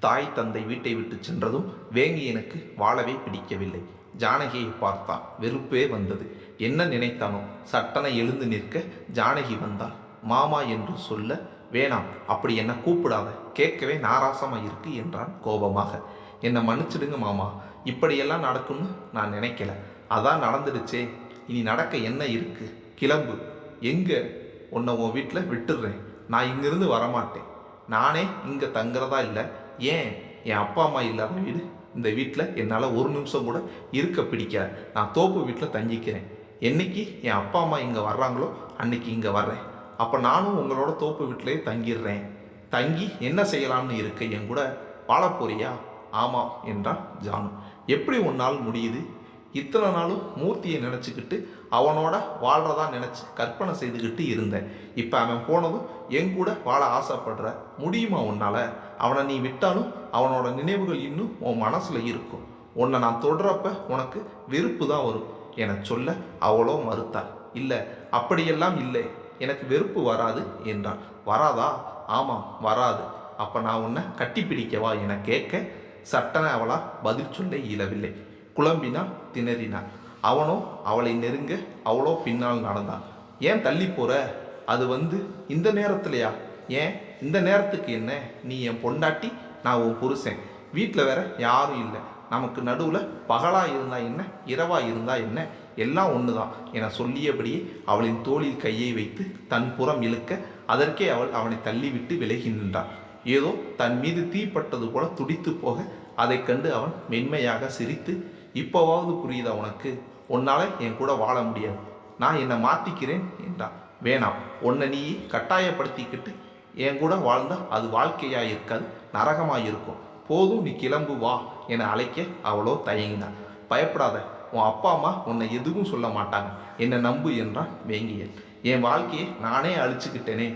தாய் தந்தை வீட்டை விட்டு சென்றதும் வேங்கியனுக்கு வாழவே பிடிக்கவில்லை. ஜானகியை பார்த்தான். வெறுப்பே வந்தது. என்ன நினைத்தானோ சட்டனை எழுந்து நிற்க ஜானகி வந்தாள். மாமா என்று சொல்ல, வேணாம், அப்படி என்ன கூப்பிடாத, கேட்கவே நாராசமாக இருக்கு என்றான் கோபமாக. என்னை மன்னிச்சிடுங்க மாமா, இப்படியெல்லாம் நடக்கும்னு நான் நினைக்கல. அதான் நடந்துடுச்சே, இனி நடக்க என்ன இருக்கு? கிளம்பு. எங்கே? உன்னை உன் வீட்டில் விட்டுடுறேன். நான் இங்கிருந்து வரமாட்டேன். நானே இங்கே தங்குறதா இல்லை. ஏன்? என் அப்பா அம்மா இல்லாத வீடு. இந்த வீட்டில் என்னால் ஒரு நிமிஷம் கூட இருக்க பிடிக்கல. நான் தோப்பு வீட்டில் தங்கிக்கிறேன். என்னைக்கு என் அப்பா அம்மா இங்கே வர்றாங்களோ அன்னைக்கு இங்கே வர்றேன். அப்போ நானும் உங்களோட தோப்பு வீட்டிலே தங்கிடுறேன். தங்கி என்ன செய்யலாம்னு இருக்க, என் கூட வாழப்போறியா? ஆமாம் என்றான் ஜானு. எப்படி உன்னால் முடியுது? இத்தனை நாளும் மூர்த்தியை நினச்சிக்கிட்டு அவனோட வாழ்கிறதா நினச்சி கற்பனை செய்துக்கிட்டு இருந்தேன். இப்போ அவன் போனதும் என் கூட வாழ ஆசைப்படுற, முடியுமா உன்னால்? அவனை நீ விட்டாலும் அவனோட நினைவுகள் இன்னும் உன் மனசில் இருக்கும். உன்னை நான் தொடுறப்ப உனக்கு வெறுப்பு தான் வரும் என சொல்ல அவளோ மறுத்தாள். இல்லை, அப்படியெல்லாம் இல்லை, எனக்கு வெறுப்பு வராது என்றான். வராதா? ஆமாம், வராது. அப்போ நான் உன்னை கட்டிப்பிடிக்கவா என கேட்க சட்டனை அவளா பதில் சொல்ல இயலவில்லை. குழம்பினாள், திணறினாள். அவனோ அவளை நெருங்க அவளோ பின்னால் நடந்தான். ஏன் தள்ளி போற? அது இந்த நேரத்துலையா? ஏன் இந்த நேரத்துக்கு என்ன? நீ என் பொண்டாட்டி, நான் உன் புருஷன். வீட்டில் வேற யாரும் இல்லை. நமக்கு நடுவில் பகலாக இருந்தா என்ன, இரவாக இருந்தா என்ன, எல்லாம் ஒன்று தான் என சொல்லியபடியே அவளின் தோளில் கையை வைத்து தன் புறம் இழுக்க அதற்கே அவள் அவனை தள்ளிவிட்டு விலகி நின்றாள். ஏதோ தன் மீது தீப்பட்டது போல துடித்து போக அதை கண்டு அவன் மென்மையாக சிரித்து, இப்போவாவது புரியுதா உனக்கு? உன்னால் என் கூட வாழ முடியாது, நான் என்னை மாற்றிக்கிறேன் என்றான். வேணாம், உன்னை நீ கட்டாயப்படுத்திக்கிட்டு என் கூட வாழ்ந்தால் அது வாழ்க்கையாக இருக்காது, நரகமாக இருக்கும். போதும், நீ கிளம்பு வா என அழைக்க அவளோ தயங்கினான். பயப்படாத, உன் அப்பா அம்மா உன்னை எதுவும் சொல்ல மாட்டாங்க, என்னை நம்பு என்றான் வேங்கியன். என் வாழ்க்கையை நானே அழிச்சுக்கிட்டேனே,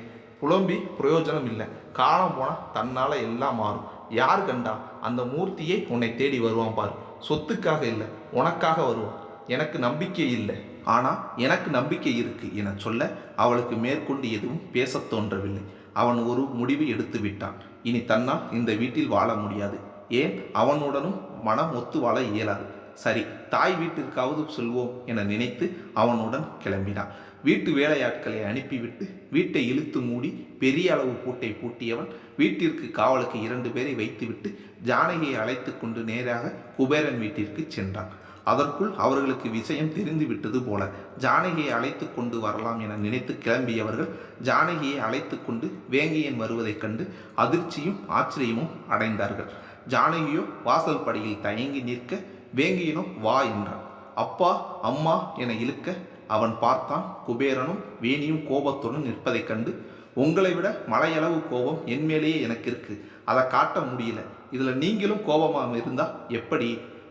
புலம்பி பிரயோஜனம் இல்லை. காலம் போனால் தன்னால் எல்லாம் மாறும். யார் கண்டா? அந்த மூர்த்தியை உன்னை தேடி வருவான் பாரு. சொத்துக்காக இல்லை, உனக்காக வருவான். எனக்கு நம்பிக்கை இல்லை, ஆனால் எனக்கு நம்பிக்கை இருக்கு என சொல்ல அவளுக்கு மேற்கொண்டு எதுவும் பேச தோன்றவில்லை. அவன் ஒரு முடிவு எடுத்து விட்டான். இனி தன்னால் இந்த வீட்டில் வாழ முடியாது. ஏன், அவனுடனும் மனம் ஒத்து வாழ இயலாது. சரி, தாய் வீட்டிற்காவது செல்வோம் என நினைத்து அவனுடன் கிளம்பினான். வீட்டு வேலையாட்களை அனுப்பிவிட்டு வீட்டை இழுத்து மூடி பெரிய அளவு பூட்டை பூட்டியவன் வீட்டிற்கு காவலுக்கு 2 பேரை வைத்துவிட்டு ஜானகியை அழைத்து கொண்டு நேராக குபேரன் வீட்டிற்கு சென்றான். அதற்குள் அவர்களுக்கு விஷயம் தெரிந்து விட்டது போல ஜானகியை அழைத்து கொண்டு வரலாம் என நினைத்து கிளம்பியவர்கள் ஜானகியை அழைத்து கொண்டு வேங்கியன் வருவதைக் கண்டு அதிர்ச்சியும் ஆச்சரியமும் அடைந்தார்கள். ஜானகியோ வாசல் படியில் தயங்கி நிற்க, வேங்கியனோ வா என்றான். அப்பா அம்மா என இழுக்க அவன் பார்த்தான். குபேரனும் வேணியும் கோபத்துடன் நிற்பதைக் கண்டு, உங்களை விட மலையளவு கோபம் என் மேலேயே எனக்கு இருக்கு, அதை காட்ட முடியல. இதில் நீங்களும் கோபமாக இருந்தால் எப்படி?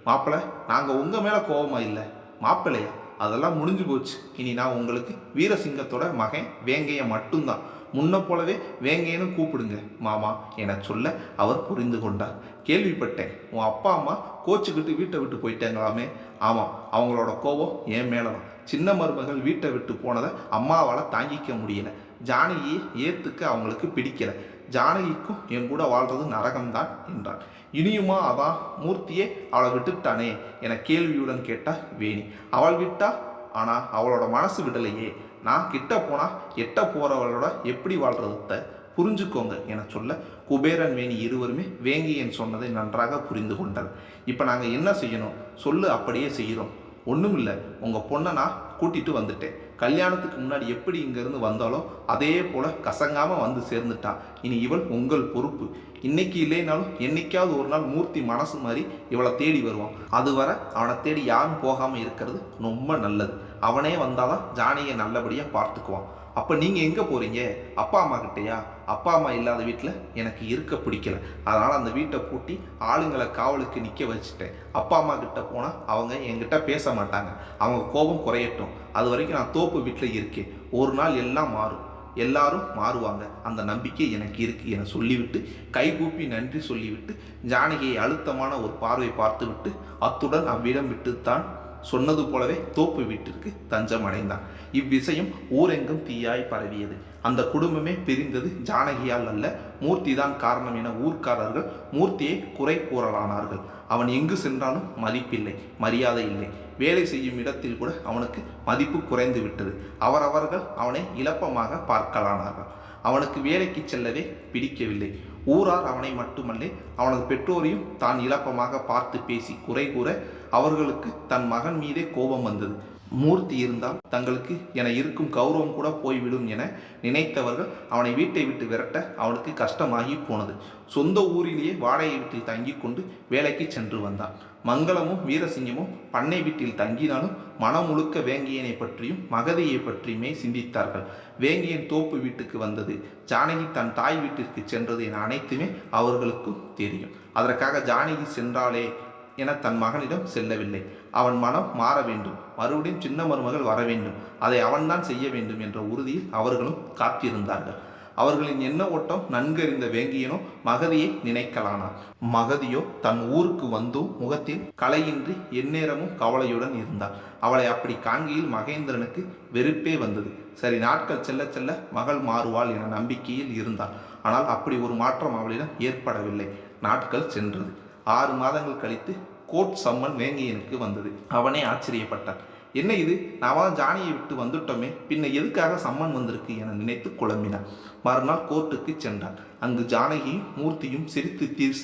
மாப்பிள்ளை, நாங்கள் உங்கள் மேலே கோபமாக இல்லை. மாப்பிள்ளையா? அதெல்லாம் முடிஞ்சு போச்சு. இனி நான் உங்களுக்கு வீரசிங்கத்தோட மகன் வேங்கையன் மட்டும்தான். முன்ன போலவே வேங்கையனும் கூப்பிடுங்க மாமா என சொல்ல அவர் புரிந்து கொண்டார். கேள்விப்பட்டேன், உன் அப்பா அம்மா கோச்சுக்கிட்டு வீட்டை விட்டு போயிட்டாங்களாமே. ஆமாம், அவங்களோட கோபம் என் மேலே தான். சின்ன மருமகள் வீட்டை விட்டு போனதை அம்மாவால் தாங்கிக்க முடியல. ஜானகியை ஏற்றுக்க அவங்களுக்கு பிடிக்கல. ஜானகிக்கும் என் கூட வாழ்றது நரகம்தான் என்றான். இனியுமா? அதான் மூர்த்தியே அவளை விட்டுட்டானே என கேள்வியுடன் கேட்டார் வேணி. அவள் விட்டா, ஆனால் அவளோட மனசு விடலையே. நான் கிட்ட போனால் எட்ட போகிறவளோட எப்படி வாழ்றத புரிஞ்சுக்கோங்க என சொல்ல குபேரன் வேணி இருவருமே வேங்கியன் சொன்னதை நன்றாக புரிந்து கொண்டார். இப்போ நாங்கள் என்ன செய்யணும் சொல்லு, அப்படியே செய்கிறோம். ஒன்றும் இல்லை, உங்கள் பொண்ணை நான் கூட்டிகிட்டு வந்துட்டேன். கல்யாணத்துக்கு முன்னாடி எப்படி இங்கேருந்து வந்தாலோ அதே போல் கசங்காமல் வந்து சேர்ந்துட்டா. இனி இவள் உங்கள் பொறுப்பு. இன்னைக்கு இல்லைனாலும் என்னைக்காவது ஒரு நாள் மூர்த்தி மனசு மாதிரி இவளை தேடி வருவான். அதுவரை அவனை தேடி யாரும் போகாமல் இருக்கிறது ரொம்ப நல்லது. அவனே வந்தாதான் ஜானகியை நல்லபடியாக பார்த்துக்குவான். அப்போ நீங்கள் எங்கே போகிறீங்க? அப்பா அம்மா கிட்டையா? அப்பா அம்மா இல்லாத வீட்டில் எனக்கு இருக்க பிடிக்கல. அதனால் அந்த வீட்டை பூட்டி ஆளுங்களை காவலுக்கு நிற்க வச்சுட்டேன். அப்பா அம்மா கிட்ட போனால் அவங்க என்கிட்ட பேச மாட்டாங்க. அவங்க கோபம் குறையட்டும். அது வரைக்கும் நான் தோப்பு வீட்டில் இருக்கேன். ஒரு நாள் எல்லாம் மாறும், எல்லாரும் மாறுவாங்க, அந்த நம்பிக்கை எனக்கு இருக்குது என சொல்லிவிட்டு கைகூப்பி நன்றி சொல்லிவிட்டு ஜானகியை அழுத்தமான ஒரு பார்வை பார்த்துவிட்டு அத்துடன் அவ்விடம் விட்டுத்தான் சொன்னது போலவே தோப்பு வீட்டிற்கு தஞ்சம் அடைந்தான். இவ்விஷயம் ஊரெங்கும் தீயாய் பரவியது. அந்த குடும்பமே பிரிந்தது ஜானகியால் அல்ல, மூர்த்தி தான் காரணம் என ஊர்க்காரர்கள் மூர்த்தியை குறை கூறலானார்கள். அவன் எங்கு சென்றாலும் மதிப்பில்லை, மரியாதை இல்லை. வேலை செய்யும் இடத்தில் கூட அவனுக்கு மதிப்பு குறைந்து விட்டது. அவரவர்கள் அவனை இலப்பமாக பார்க்கலானார்கள். அவனுக்கு வேலைக்கு செல்லவே பிடிக்கவில்லை. ஊரார் அவனை மட்டுமல்ல, அவனது பெற்றோரையும் தான் இலப்பமாக பார்த்து பேசி குறை கூற அவர்களுக்கு தன் மகன் மீதே கோபம் வந்தது. மூர்த்தி இருந்தால் தங்களுக்கு என இருக்கும் கௌரவம் கூட போய்விடும் என நினைத்தவர்கள் அவனை வீட்டை விட்டு விரட்ட அவனுக்கு கஷ்டமாகி போனது. சொந்த ஊரிலேயே வாடகை வீட்டில் தங்கி கொண்டு வேலைக்கு சென்று வந்தான். மங்களமும் வீரசிங்கமும் பண்ணை வீட்டில் தங்கினாலும் மனம் முழுக்க வேங்கியனை பற்றியும் மகதியை பற்றியுமே சிந்தித்தார்கள். வேங்கியன் தோப்பு வீட்டுக்கு வந்தது, ஜானகி தன் தாய் வீட்டிற்கு சென்றது என அனைத்துமே அவர்களுக்கும் தெரியும். அதற்காக ஜானகி சென்றாலே என தன் மகனிடம் செல்லவில்லை. அவன் மனம் மாற வேண்டும், மறுபடியும் சின்ன மருமகள் வர வேண்டும், அதை அவன்தான் செய்ய வேண்டும் என்ற உறுதியில் அவர்களும் காத்திருந்தார்கள். அவர்களின் எண்ண ஓட்டம் நன்கறிந்த வேங்கியனோ மகதியை நினைக்கலானான். மகதியோ தன் ஊருக்கு வந்தும் முகத்தில் கலையின்றி எந்நேரமும் கவலையுடன் இருந்தாள். அவளை அப்படி காண்கையில் மகேந்திரனுக்கு வெறுப்பே வந்தது. சரி, நாட்கள் செல்ல செல்ல மகள் மாறுவாள் என நம்பிக்கையில் இருந்தாள். ஆனால் அப்படி ஒரு மாற்றம் அவளிடம் ஏற்படவில்லை. நாட்கள் சென்றது. 6 மாதங்கள் கழித்து கோர்ட் சம்மன் வேங்கியனுக்கு வந்தது. அவனே ஆச்சரியப்பட்டான். என்ன இது, நாம ஜானியை விட்டு வந்துட்டோமே, பின்ன எதுக்காக சம்மன் வந்திருக்கு என நினைத்து குழம்பினான். மறுநாள் கோர்ட்டுக்கு சென்றான். அங்கு ஜானகியும் மூர்த்தியும்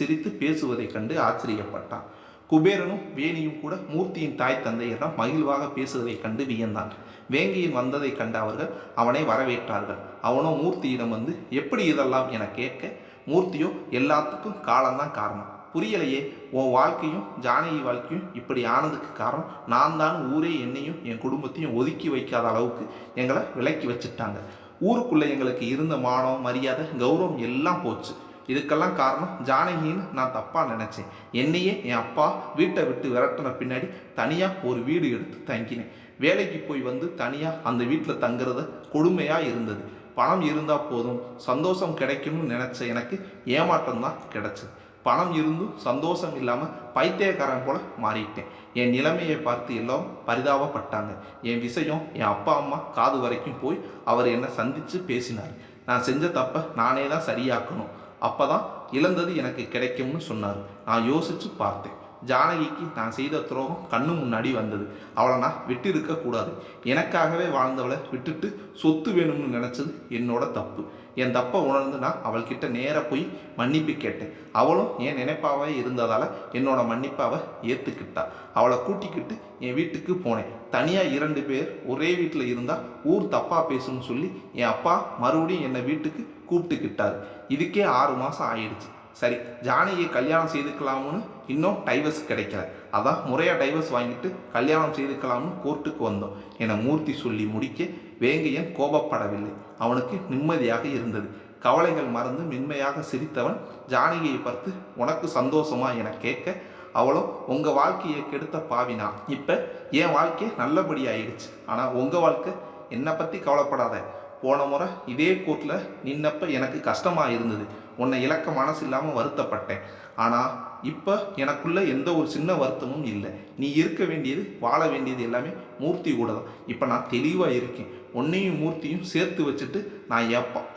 சிரித்து பேசுவதை கண்டு ஆச்சரியப்பட்டான். குபேரனும் வேணியும் கூட மூர்த்தியின் தாய் தந்தையெல்லாம் மகிழ்வாக பேசுவதை கண்டு வியந்தான். வேங்கியின் வந்ததை கண்டு அவர்கள் அவனை வரவேற்றார்கள். அவனோ மூர்த்தியிடம் வந்து எப்படி இதெல்லாம் என கேட்க, மூர்த்தியோ எல்லாத்துக்கும் காலம்தான் காரணம், புரியலையே, உன் வாழ்க்கையும் ஜானகி வாழ்க்கையும் இப்படி ஆனதுக்கு காரணம் நான் தான், ஊரே என்னையும் என் குடும்பத்தையும் ஒதுக்கி வைக்காத அளவுக்கு எங்களை விலக்கி வச்சுட்டாங்க. ஊருக்குள்ளே எங்களுக்கு இருந்த மானம் மரியாதை கௌரவம் எல்லாம் போச்சு. இதுக்கெல்லாம் காரணம் ஜானகின்னு நான் தப்பாக நினச்சேன். என்னையே என் அப்பா வீட்டை விட்டு விரட்டின பின்னாடி தனியாக ஒரு வீடு எடுத்து தங்கினேன். வேலைக்கு போய் வந்து தனியாக அந்த வீட்டில் தங்குறது கொடுமையாக இருந்தது. பணம் இருந்தால் போதும், சந்தோஷம் கிடைக்கும்னு நினச்ச எனக்கு ஏமாற்றம் தான் கிடச்சிது. பணம் இருந்தும் சந்தோஷம் இல்லாமல் பைத்தியக்காரன் போல மாறிட்டேன். என் நிலைமையை பார்த்து எல்லாம் பரிதாபப்பட்டாங்க. என் விஷயம் என் அப்பா அம்மா காது வரைக்கும் போய் அவர் என்னை சந்தித்து பேசினார். நான் செஞ்ச தப்பை நானே தான் சரியாக்கணும், அப்போ தான் இழந்தது எனக்கு கிடைக்கும்னு சொன்னார். நான் யோசித்து பார்த்தேன். ஜானகிக்கு நான் செய்த துரோகம் கண்ணு முன்னாடி வந்தது. அவளை நான் விட்டு இருக்கக்கூடாது. எனக்காகவே வாழ்ந்தவளை விட்டுட்டு சொத்து வேணும்னு நினச்சது என்னோட தப்பு. என் தப்பை உணர்ந்து நான் அவள்கிட்ட நேராக போய் மன்னிப்பு கேட்டேன். அவளும் என் நினைப்பாவே இருந்ததால் என்னோட மன்னிப்பை அவள் ஏற்றுக்கிட்டா. அவளை கூட்டிக்கிட்டு என் வீட்டுக்கு போனேன். தனியாக 2 பேர் ஒரே வீட்டில் இருந்தால் ஊர் தப்பாக பேசுன்னு சொல்லி என் அப்பா மறுபடியும் என்னை வீட்டுக்கு கூப்பிட்டுக்கிட்டாரு. இதுக்கே 6 மாதம் ஆயிடுச்சு. சரி, ஜானகியை கல்யாணம் செய்துக்கலாம்னு இன்னும் டைவர்ஸ் கிடைக்கல, அதான் முறையாக டைவர்ஸ் வாங்கிட்டு கல்யாணம் செய்துக்கலாம்னு கோர்ட்டுக்கு வந்தோம் என மூர்த்தி சொல்லி முடிக்க வேங்கையன் கோபப்படவில்லை. அவனுக்கு நிம்மதியாக இருந்தது. கவலைகள் மறந்து மென்மையாக சிரித்தவன் ஜானகியை பார்த்து உனக்கு சந்தோஷமா என கேட்க, அவளோ உங்கள் வாழ்க்கையை கெடுத்த பாவினா, இப்போ என் வாழ்க்கை நல்லபடி ஆயிடுச்சு, ஆனால் உங்கள் வாழ்க்கை என்னை பற்றி கவலைப்படாத. போன முறை இதே கோர்ட்டில் நின்னப்ப எனக்கு கஷ்டமாக இருந்தது, உன்னை இழக்க மனசு இல்லாமல் வருத்தப்பட்டேன். ஆனால் இப்போ எனக்குள்ளே எந்த ஒரு சின்ன வருத்தமும் இல்லை. நீ இருக்க வேண்டியது வாழ வேண்டியது எல்லாமே மூர்த்தி கூட தான். இப்போ நான் தெளிவாக இருக்கேன். உன்னையும் மூர்த்தியும் சேர்த்து வச்சுட்டு நான்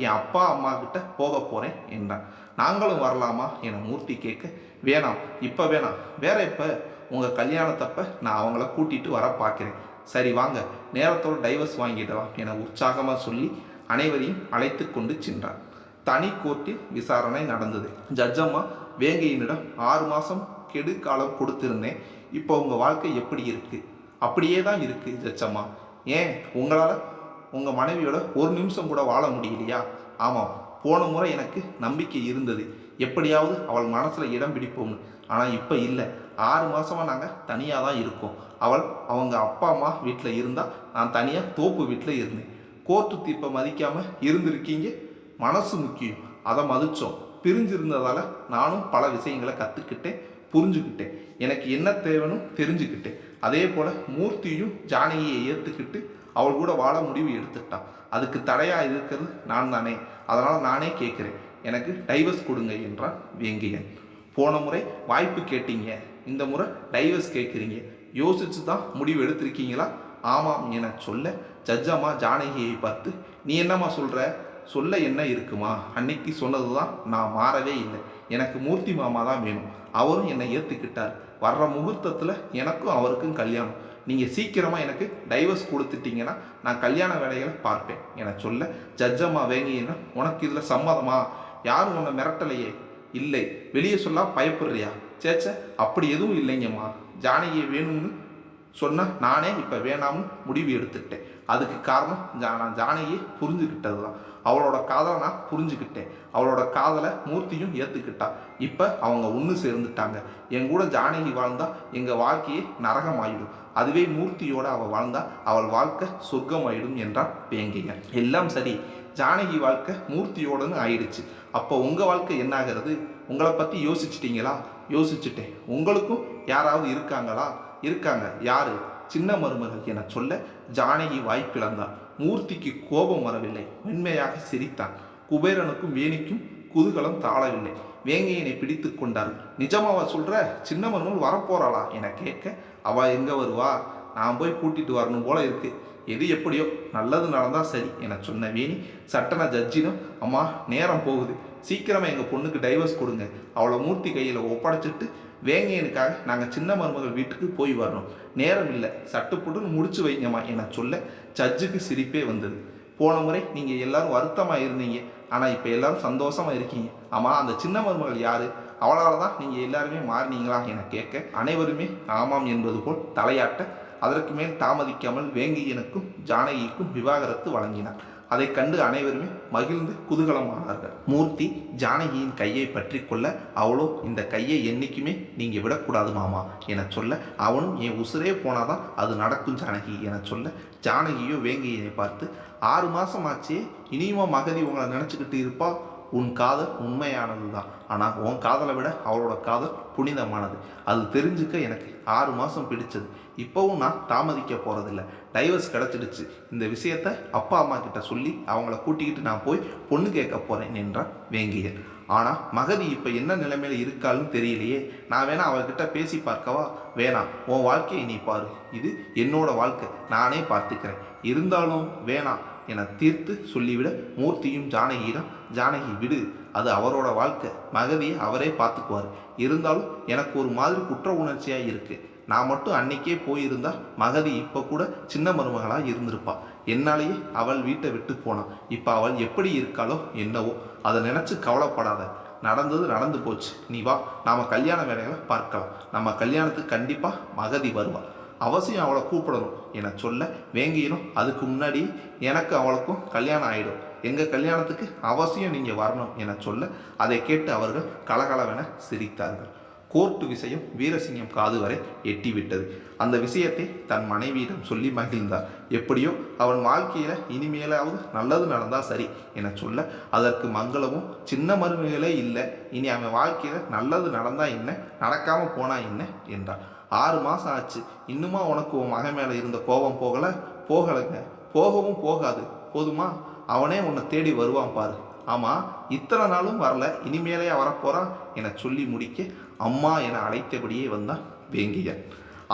என் அப்பா அம்மா கிட்ட போக போகிறேன் என்றான். நாங்களும் வரலாமா என மூர்த்தி கேட்க, வேணாம், இப்போ வேணாம், வேற இப்போ உங்கள் கல்யாணத்தப்ப நான் அவங்கள கூட்டிகிட்டு வர பார்க்குறேன். சரி வாங்க, நேரத்தோடு டைவர்ஸ் வாங்கிடலாம் என உற்சாகமாக சொல்லி அனைவரையும் அழைத்து கொண்டு சென்றான். தனி கோர்ட்டில் விசாரணை நடந்தது. ஜட்ஜம்மா வேங்கையனிடம் 6 மாதம் கெடு காலம் கொடுத்திருந்தேன், இப்போ உங்கள் வாழ்க்கை எப்படி இருக்குது? அப்படியே தான் இருக்குது ஜட்ஜம்மா. ஏன் உங்களால் உங்கள் மனைவியோட ஒரு நிமிஷம் கூட வாழ முடியலையா? ஆமாம், போன முறை எனக்கு நம்பிக்கை இருந்தது, எப்படியாவது அவள் மனசில் இடம் பிடிப்போம்னு. ஆனால் இப்போ இல்லை. 6 மாதமாக நாங்கள் தனியாக தான் இருக்கோம். அவங்க அப்பா அம்மா வீட்டில் இருந்தால் நான் தனியாக தோப்பு வீட்டில் இருந்தேன். கோர்ட்டு தீர்ப்பை மதிக்காமல் இருந்திருக்கீங்க. மனசு முக்கியம், அதை மதித்தோம். பிரிஞ்சிருந்ததால் நானும் பல விஷயங்களை கற்றுக்கிட்டேன், புரிஞ்சுக்கிட்டேன். எனக்கு என்ன தேவைன்னு தெரிஞ்சுக்கிட்டேன். அதே போல் மூர்த்தியும் ஜானகியை ஏற்றுக்கிட்டு அவள் கூட வாழ முடிவு எடுத்துட்டான். அதுக்கு தடையாக இருக்கிறது நான் தானே, அதனால் நானே கேட்குறேன், எனக்கு டைவர்ஸ் கொடுங்க என்றான் வேங்கையன். போன முறை வாய்ப்பு கேட்டீங்க, இந்த முறை டைவர்ஸ் கேட்குறீங்க, யோசிச்சு தான் முடிவு எடுத்திருக்கீங்களா? ஆமாம் என சொல்ல ஜட்ஜம்மா ஜானகியை பார்த்து, நீ என்னம்மா சொல்கிற? சொல்ல என்ன இருக்குமா? அன்னைக்கு சொன்னது தான், நான் மாறவே இல்லை. எனக்கு மூர்த்தி மாமா தான் வேணும். அவரும் என்னை ஏற்றுக்கிட்டார். வர்ற முகூர்த்தத்தில் எனக்கும் அவருக்கும் கல்யாணம். நீங்கள் சீக்கிரமாக எனக்கு டைவர்ஸ் கொடுத்துட்டீங்கன்னா நான் கல்யாண வேலைகளை பார்ப்பேன் என சொல்ல ஜட்ஜம்மா வேங்கினா, உனக்கு இதில் சம்மதமா? யாரும் உன்னை மிரட்டலையே. இல்லை. வெளியே சொல்ல பயப்படுறியா? சேச்ச, அப்படி எதுவும் இல்லைங்கம்மா. ஜானகியை வேணும்னு சொன்னால் நானே இப்போ வேணாம்னு முடிவு எடுத்துக்கிட்டேன். அதுக்கு காரணம் நான் ஜானகியை புரிஞ்சுக்கிட்டது தான். அவளோட காதலை நான் புரிஞ்சுக்கிட்டேன். அவளோட காதலை மூர்த்தியும் ஏற்றுக்கிட்டா. இப்போ அவங்க ஒன்று சேர்ந்துட்டாங்க. என் கூட ஜானகி வாழ்ந்தா எங்கள் வாழ்க்கையே நரகமாயிடும். அதுவே மூர்த்தியோடு அவள் வாழ்ந்தா அவள் வாழ்க்கை சொர்க்கமாயிடும் என்றான் வேங்கையன். எல்லாம் சரி, ஜானகி வாழ்க்கை மூர்த்தியோடன்னு ஆயிடுச்சு. அப்போ உங்கள் வாழ்க்கை என்னாகிறது? உங்களை பற்றி யோசிச்சிட்டிங்களா? யோசிச்சுட்டேன். உங்களுக்கும் யாராவது இருக்காங்களா? இருக்காங்க. யாரு? சின்ன மருமகள் என சொல்ல ஜானகி வாய்ப்பிழந்தாள். மூர்த்திக்கு கோபம் வரவில்லை, மென்மையாக சிரித்தான். குபேரனுக்கும் வேணிக்கும் குதூகலம் தாழவில்லை. வேங்கையனை பிடித்து கொண்டார்கள். நிஜமாவா சொல்ற? சின்ன மருமகள் வரப்போறாளா என கேட்க, அவள் எங்கே வருவா? நான் போய் கூட்டிட்டு வரணும் போல இருக்கு. எது எப்படியோ நல்லது நடந்தா சரி என சொன்ன வேணி சட்டன ஜட்ஜினும், அம்மா நேரம் போகுது, சீக்கிரமாக எங்கள் பொண்ணுக்கு டைவர்ஸ் கொடுங்க, அவளை மூர்த்தி கையில் ஒப்படைச்சிட்டு வேங்கையனுக்காக நாங்கள் சின்ன மருமகள் வீட்டுக்கு போய் வரணும், நேரம் இல்லை, சட்டுப்புட்டுன்னு முடிச்சு வைங்கம்மா என சொல்ல ஜட்ஜுக்கு சிரிப்பே வந்தது. போன முறை நீங்கள் எல்லாரும் வருத்தமாக இருந்தீங்க, ஆனால் இப்போ எல்லாரும் சந்தோஷமாக இருக்கீங்க. ஆமாம், அந்த சின்ன மருமகள் யார்? அவளால் தான் நீங்கள் எல்லாருமே மாறினீங்களா என கேட்க அனைவருமே ஆமாம் என்பது போல் தலையாட்ட, அதற்கு மேல் தாமதிக்காமல் வேங்கையனுக்கும் ஜானகிக்கும் விவாகரத்து வழங்கினார். அதை கண்டு அனைவருமே மகிழ்ந்து குதூகலமானார்கள். மூர்த்தி ஜானகியின் கையை பற்றி கொள்ள, அவளோ இந்த கையை என்றைக்குமே நீங்கள் விடக்கூடாது மாமா என சொல்ல, அவனும் என் உசுரே போனாதான் அது நடக்கும் ஜானகி என சொல்ல, ஜானகியோ வேங்கையனை பார்த்து, 6 மாதம் ஆச்சே, இனியுமா மகதி உங்களை நினச்சிக்கிட்டு இருப்பா? உன் காதல் உண்மையானது தான், ஆனால் உன் காதலை விட அவளோட காதல் புனிதமானது. அது தெரிஞ்சுக்க எனக்கு 6 மாதம் பிடிச்சது. இப்போவும் நான் தாமதிக்க போகிறதில்ல. டைவர்ஸ் கிடச்சிடுச்சு. இந்த விஷயத்த அப்பா அம்மா கிட்ட சொல்லி அவங்கள கூட்டிக்கிட்டு நான் போய் பொண்ணு கேட்க போகிறேன் என்றான் வேங்கையன். ஆனால் மகதி இப்போ என்ன நிலைமையில் இருக்காள்னு தெரியலையே. நான் வேணா அவள்கிட்ட பேசி பார்க்கவா? வேணாம், உன் வாழ்க்கையை நீ பாரு, இது என்னோட வாழ்க்கை, நானே பார்த்துக்கிறேன். இருந்தாலும் வேணாம் என தீர்த்து சொல்லிவிட மூர்த்தியும் ஜானகியிடம், ஜானகி விடு, அது அவரோட வாழ்க்கை, மகதியை அவரே பார்த்துக்குவார். இருந்தாலும் எனக்கு ஒரு மாதிரி குற்ற உணர்ச்சியாக இருக்குது. நான் மட்டும் அன்னைக்கே போயிருந்தா மகதி இப்போ கூட சின்ன மருமகளாக இருந்திருப்பா. என்னாலேயே அவள் வீட்டை விட்டு போனான். இப்போ அவள் எப்படி இருக்காளோ என்னவோ, அதை நினச்சி கவலைப்படாத. நடந்தது நடந்து போச்சு. நீ வா, நாம் கல்யாண வேலைகளை பார்க்கலாம். நம்ம கல்யாணத்துக்கு கண்டிப்பாக மகதி வருவாள். அவசியம் அவளை கூப்பிடணும் என சொல்ல வேங்கையனும், அதுக்கு முன்னாடி எனக்கு அவளுக்கும் கல்யாணம் ஆகிடும், எங்கள் கல்யாணத்துக்கு அவசியம் நீங்கள் வரணும் என சொல்ல, அதை கேட்டு அவர்கள் கலகலவென சிரித்தார்கள். கோர்ட்டு விஷயம் வீரசிங்கம் காது வரை எட்டிவிட்டது. அந்த விஷயத்தை தன் மனைவியிடம் சொல்லி மகிழ்ந்தார். எப்படியோ அவன் வாழ்க்கையில் இனிமேலாவது நல்லது நடந்தால் சரி என சொல்ல, அதற்கு மங்களமும், சின்ன மருமகளே இல்லை, இனி அவன் வாழ்க்கையில் நல்லது நடந்தால் என்ன, நடக்காமல் போனால் என்ன என்றார். 6 மாதம் ஆச்சு, இன்னுமா உனக்கு உன் மகன் மேலே இருந்த கோபம் போகலை? போகலைங்க, போகவும் போகாது. போதுமா? அவனே உன்னை தேடி வருவான் பாரு. ஆமாம், இத்தனை நாளும் வரல, இனிமேலே வரப்போகிறான் என சொல்லி முடிக்க, அம்மா என அழைத்தபடியே வந்தான் வேங்கையன்.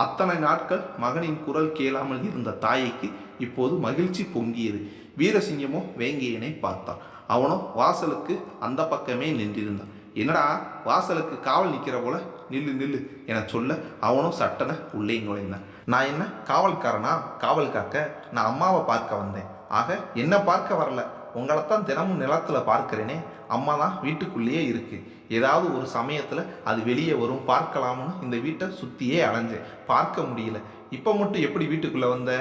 அத்தனை நாட்கள் மகனின் குரல் கேளாமல் இருந்த தாய்க்கு இப்போது மகிழ்ச்சி பொங்கியது. வீரசிங்கமோ வேங்கையனை பார்த்தான். அவனோ வாசலுக்கு அந்த பக்கமே நின்றிருந்தான். என்னடா வாசலுக்கு காவல் நிற்கிற போல, நில்லு நில்லு என சொல்ல அவனும் சட்டன உள்ளே நுழைந்தான். நான் என்ன காவல்காரனா? காவல் காக்க? நான் அம்மாவை பார்க்க வந்தேன். ஆக என்ன பார்க்க வரல, உங்களைத்தான் தினமும் நிலத்தில் பார்க்கிறேனே. அம்மா தான் வீட்டுக்குள்ளேயே இருக்கு. ஏதாவது ஒரு சமயத்தில் அது வெளியே வரும், பார்க்கலாம்னு இந்த வீட்டை சுற்றியே அலைஞ்சேன், பார்க்க முடியல. இப்போ மட்டும் எப்படி வீட்டுக்குள்ளே வந்த?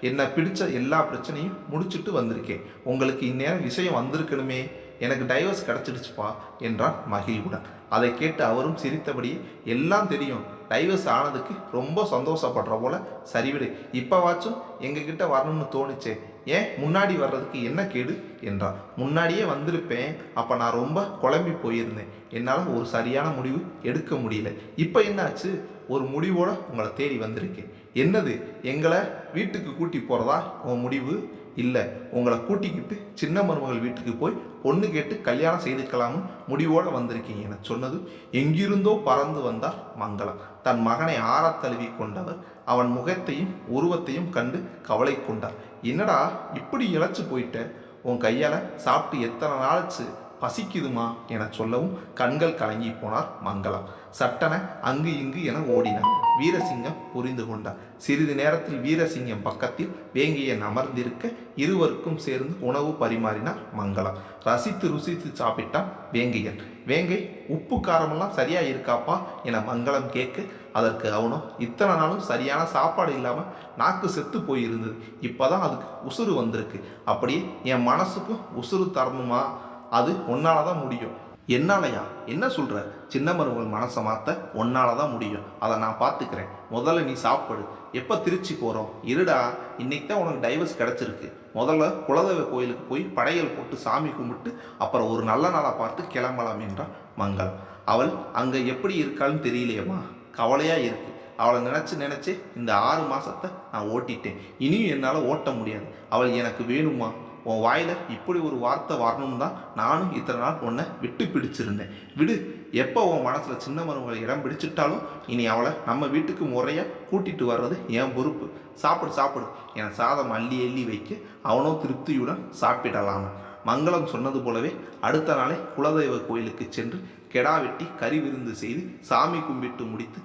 என்னை பிடிச்ச எல்லா பிரச்சனையும் முடிச்சுட்டு வந்திருக்கேன். உங்களுக்கு இந்நேரம் விஷயம் வந்திருக்கணுமே. எனக்கு டைவர்ஸ் கிடச்சிடுச்சுப்பா என்றான் மகிழ்வுடன். அதை கேட்டு அவரும் சிரித்தபடியே, எல்லாம் தெரியும், டைவர்ஸ் ஆனதுக்கு ரொம்ப சந்தோஷப்படுற போல, சரிவிடு, இப்போவாச்சும் எங்ககிட்ட வரணும்னு தோணுச்சே, ஏன் முன்னாடி வர்றதுக்கு என்ன கேடு என்றான். முன்னாடியே வந்திருப்பேன், அப்போ நான் ரொம்ப குழம்பி போயிருந்தேன், என்னால் ஒரு சரியான முடிவு எடுக்க முடியல. இப்போ என்னாச்சு? ஒரு முடிவோடு உங்களை தேடி வந்திருக்கேன். என்னது? எங்களை வீட்டுக்கு கூட்டி போகிறதா உன் முடிவு? இல்லை, உங்களை கூட்டிக்கிட்டு சின்ன மருமகள் வீட்டுக்கு போய் பொண்ணு கேட்டு கல்யாணம் செய்துக்கலாம்னு முடிவோடு வந்திருக்கீங்க என சொன்னது. எங்கிருந்தோ பறந்து வந்தார் மங்களம். தன் மகனை ஆறத் தழுவி கொண்டவர் அவன் முகத்தையும் உருவத்தையும் கண்டு கவலை கொண்டார். என்னடா இப்படி இழைச்சு போயிட்ட, உன் கையால் சாப்பிட்டு எத்தனை நாளாச்சு, பசிக்குதுமா என சொல்லவும் கண்கள் கலங்கி போனார் மங்களம். சட்டென அங்கு இங்கு என ஓடினார். வீரசிங்கம் புரிந்து கொண்டார். சிறிது நேரத்தில் வீரசிங்கம் பக்கத்தில் வேங்கையன் அமர்ந்திருக்க இருவருக்கும் சேர்ந்து உணவு பரிமாறினார் மங்களம். ரசித்து ருசித்து சாப்பிட்டான் வேங்கையன். வேங்கை, உப்பு காரமெல்லாம் சரியா இருக்காப்பா என மங்களம் கேட்க, அதற்கு அவனோ, இத்தனை நாளும் சரியான சாப்பாடு இல்லாமல் நாக்கு செத்து போயிருந்தது, இப்போதான் அதுக்கு உசுறு வந்திருக்கு, அப்படியே என் மனசுக்கும் உசுறு தரணுமா, அது ஒன்னால தான் முடியும். என்னாலயா? என்ன சொல்கிற? சின்ன மருமகள் மனசை மாற்ற ஒன்னால தான் முடியும், அதை நான் பார்த்துக்கிறேன். முதல்ல நீ சாப்பிடு. எப்போ திருச்சி போகிறோம்? இருடா, இன்னைக்கு தான் உனக்கு டைவர்ஸ் கிடச்சிருக்கு. முதல்ல குலதெய்வ கோயிலுக்கு போய் படையல் போட்டு சாமி கும்பிட்டு அப்புறம் ஒரு நல்ல நாளாக பார்த்து கிளம்பலாம் என்றான் மங்களம். அவள் அங்கே எப்படி இருக்காள்னு தெரியலையம்மா, கவலையாக இருக்கு. அவளை நினச்சி இந்த 6 மாதத்தை நான் ஓட்டிட்டேன், இனியும் என்னால் ஓட்ட முடியாது. அவள் எனக்கு வேணுமா? உன் வாயில் இப்படி ஒரு வார்த்தை வரணும் தான் நானும் இத்தனை நாள் உன்னை விட்டு பிடிச்சிருந்தேன். விடு, எப்போ உன் மனசில் சின்ன மருமகளை இடம் பிடிச்சிட்டாலும் இனி அவளை நம்ம வீட்டுக்கு முறையாக கூட்டிகிட்டு வர்றது என் பொறுப்பு. சாப்பிடு சாப்பிடு என சாதம் அள்ளி அள்ளி வைக்க அவனோ திருப்தியுடன் சாப்பிடலாம். மங்களம் சொன்னது போலவே அடுத்த நாளே குலதெய்வ கோயிலுக்கு சென்று கெடா வெட்டி கறி விருந்து செய்து சாமி கும்பிட்டு முடித்து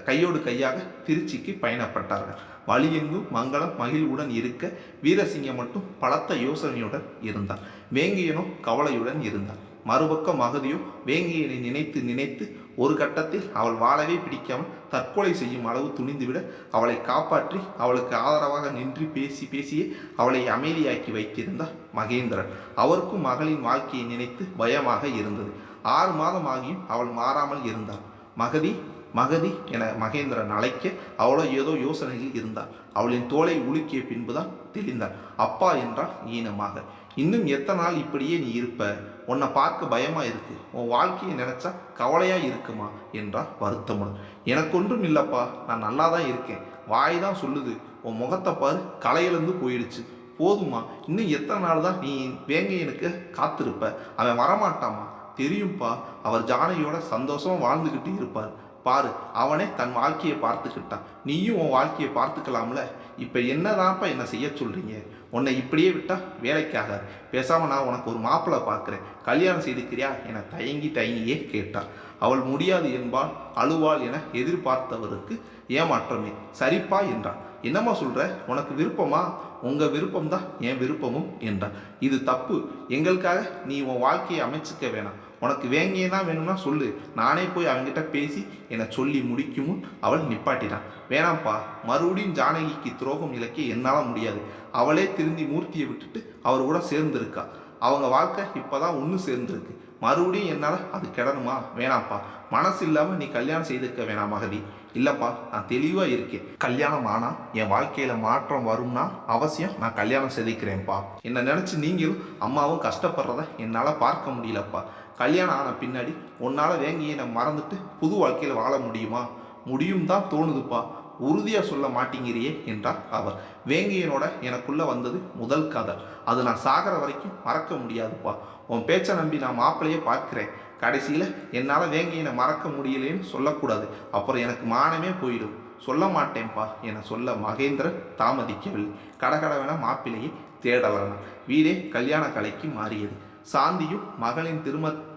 கையோடு கையாக திருச்சிக்கு பயணப்பட்டார்கள். வழியெங்கும் மங்களம் மகிழ்வுடன் இருக்க வீரசிங்கம் மட்டும் பலத்த யோசனையுடன் இருந்தார். வேங்கையனோ கவலையுடன் இருந்தார். மறுபக்கம் மகதியோ வேங்கையனை நினைத்து நினைத்து ஒரு கட்டத்தில் அவள் வாழவே பிடிக்காமல் தற்கொலை செய்யும் அளவு துணிந்துவிட, அவளை காப்பாற்றி அவளுக்கு ஆதரவாக நின்று பேசியே அவளை அமைதியாக்கி வைத்திருந்தார் மகேந்திரன். அவருக்கும் மகளின் வாழ்க்கையை நினைத்து பயமாக இருந்தது. 6 மாதம் ஆகியும் அவள் மாறாமல் இருந்தாள். மகதி மகதி என மகேந்திரன் அழைக்க அவளோ ஏதோ யோசனையில் இருந்தாள். அவளின் தோலை உலுக்கிய பின்புதான் தெளிந்தாள். அப்பா என்றால் ஈனமாக, இன்னும் எத்தனை நாள் இப்படியே நீ இருப்ப? உன்னை பார்க்க பயமா இருக்கு, உன் வாழ்க்கையை நினைச்சா கவலையா இருக்குமா என்றார் வருத்தமுடன். எனக்கொன்றும் இல்லப்பா, நான் நல்லா தான் இருக்கேன். வாய் தான் சொல்லுது, உன் முகத்தை பாரு, கலையிலேருந்து போயிடுச்சு. போதுமா, இன்னும் எத்தனை நாள் தான் நீ வேங்கையனுக்கு காத்திருப்ப? அவன் வரமாட்டாமா? தெரியும்ப்பா, அவர் ஜானகியோட சந்தோஷமா வாழ்ந்துக்கிட்டு இருப்பார். பாரு, அவனே தன் வாழ்க்கையை பார்த்துக்கிட்டான், நீயும் உன் வாழ்க்கையை பார்த்துக்கலாம்ல. இப்போ என்னதான்ப்பா என்ன செய்ய சொல்கிறீங்க? உன்னை இப்படியே விட்டால் வேலைக்காக. பேசாமல் நான் உனக்கு ஒரு மாப்பிள்ளை பார்க்குறேன், கல்யாணம் செய்துக்கிறியா என தயங்கியே கேட்டாள். அவள் முடியாது என்பாள், அழுவாள் என எதிர்பார்த்தவருக்கு ஏமாற்றமே. சரிப்பா என்றான். என்னம்மா சொல்கிற? உனக்கு விருப்பமா? உங்கள் விருப்பம்தான் என் விருப்பமும் என்றான். இது தப்பு, எங்களுக்காக நீ உன் வாழ்க்கையை அமைச்சிக்க வேணாம். உனக்கு வேங்கையே தான் வேணும்னா சொல்லு, நானே போய் அவங்கிட்ட பேசி என சொல்லி முடிக்கும் அவள் நிப்பாட்டினான். வேணாம்ப்பா, மறுபடியும் ஜானகிக்கு துரோகம் இழைக்க என்னால் முடியாது. அவளே திருந்தி மூர்த்தியை விட்டுட்டு அவர் கூட சேர்ந்துருக்கா. அவங்க வாழ்க்கை இப்போதான் ஒன்று சேர்ந்துருக்கு. மறுபடியும் என்னால் அது கிடணுமா? வேணாம்ப்பா. மனசு இல்லாமல் நீ கல்யாணம் செய்துக்க வேணாம் மகதி. இல்லைப்பா, நான் தெளிவாக இருக்கேன். கல்யாணம் ஆனால் என் வாழ்க்கையில் மாற்றம் வரும்னா அவசியம் நான் கல்யாணம் செய்திக்கிறேன்ப்பா. என்னை நினச்சி நீங்களும் அம்மாவும் கஷ்டப்படுறத என்னால் பார்க்க முடியலப்பா. கல்யாணம் ஆன பின்னாடி உன்னால் வேங்கியை நான் மறந்துட்டு புது வாழ்க்கையில் வாழ முடியுமா? முடியும் தான் தோணுதுப்பா, உறுதியாக சொல்ல மாட்டேங்கிறியே என்றார் அவர். வேங்கையனோட எனக்குள்ளே வந்தது முதல் காதல், அது நான் சாகிற வரைக்கும் மறக்க முடியாதுப்பா. உன் பேச்சை நம்பி நான் மாப்பிள்ளையே பார்க்குறேன். கடைசியில் என்னால் வேங்கையனை மறக்க முடியலேன்னு சொல்லக்கூடாது, அப்புறம் எனக்கு மானமே போயிடும். சொல்ல மாட்டேன்ப்பா என சொல்ல மகேந்திரன் தாமதிக்கவில்லை. கடகடவென மாப்பிள்ளையை தேடலாம். வீடே கல்யாண கலைக்கு மாறியது. சாந்தியும் மகளின்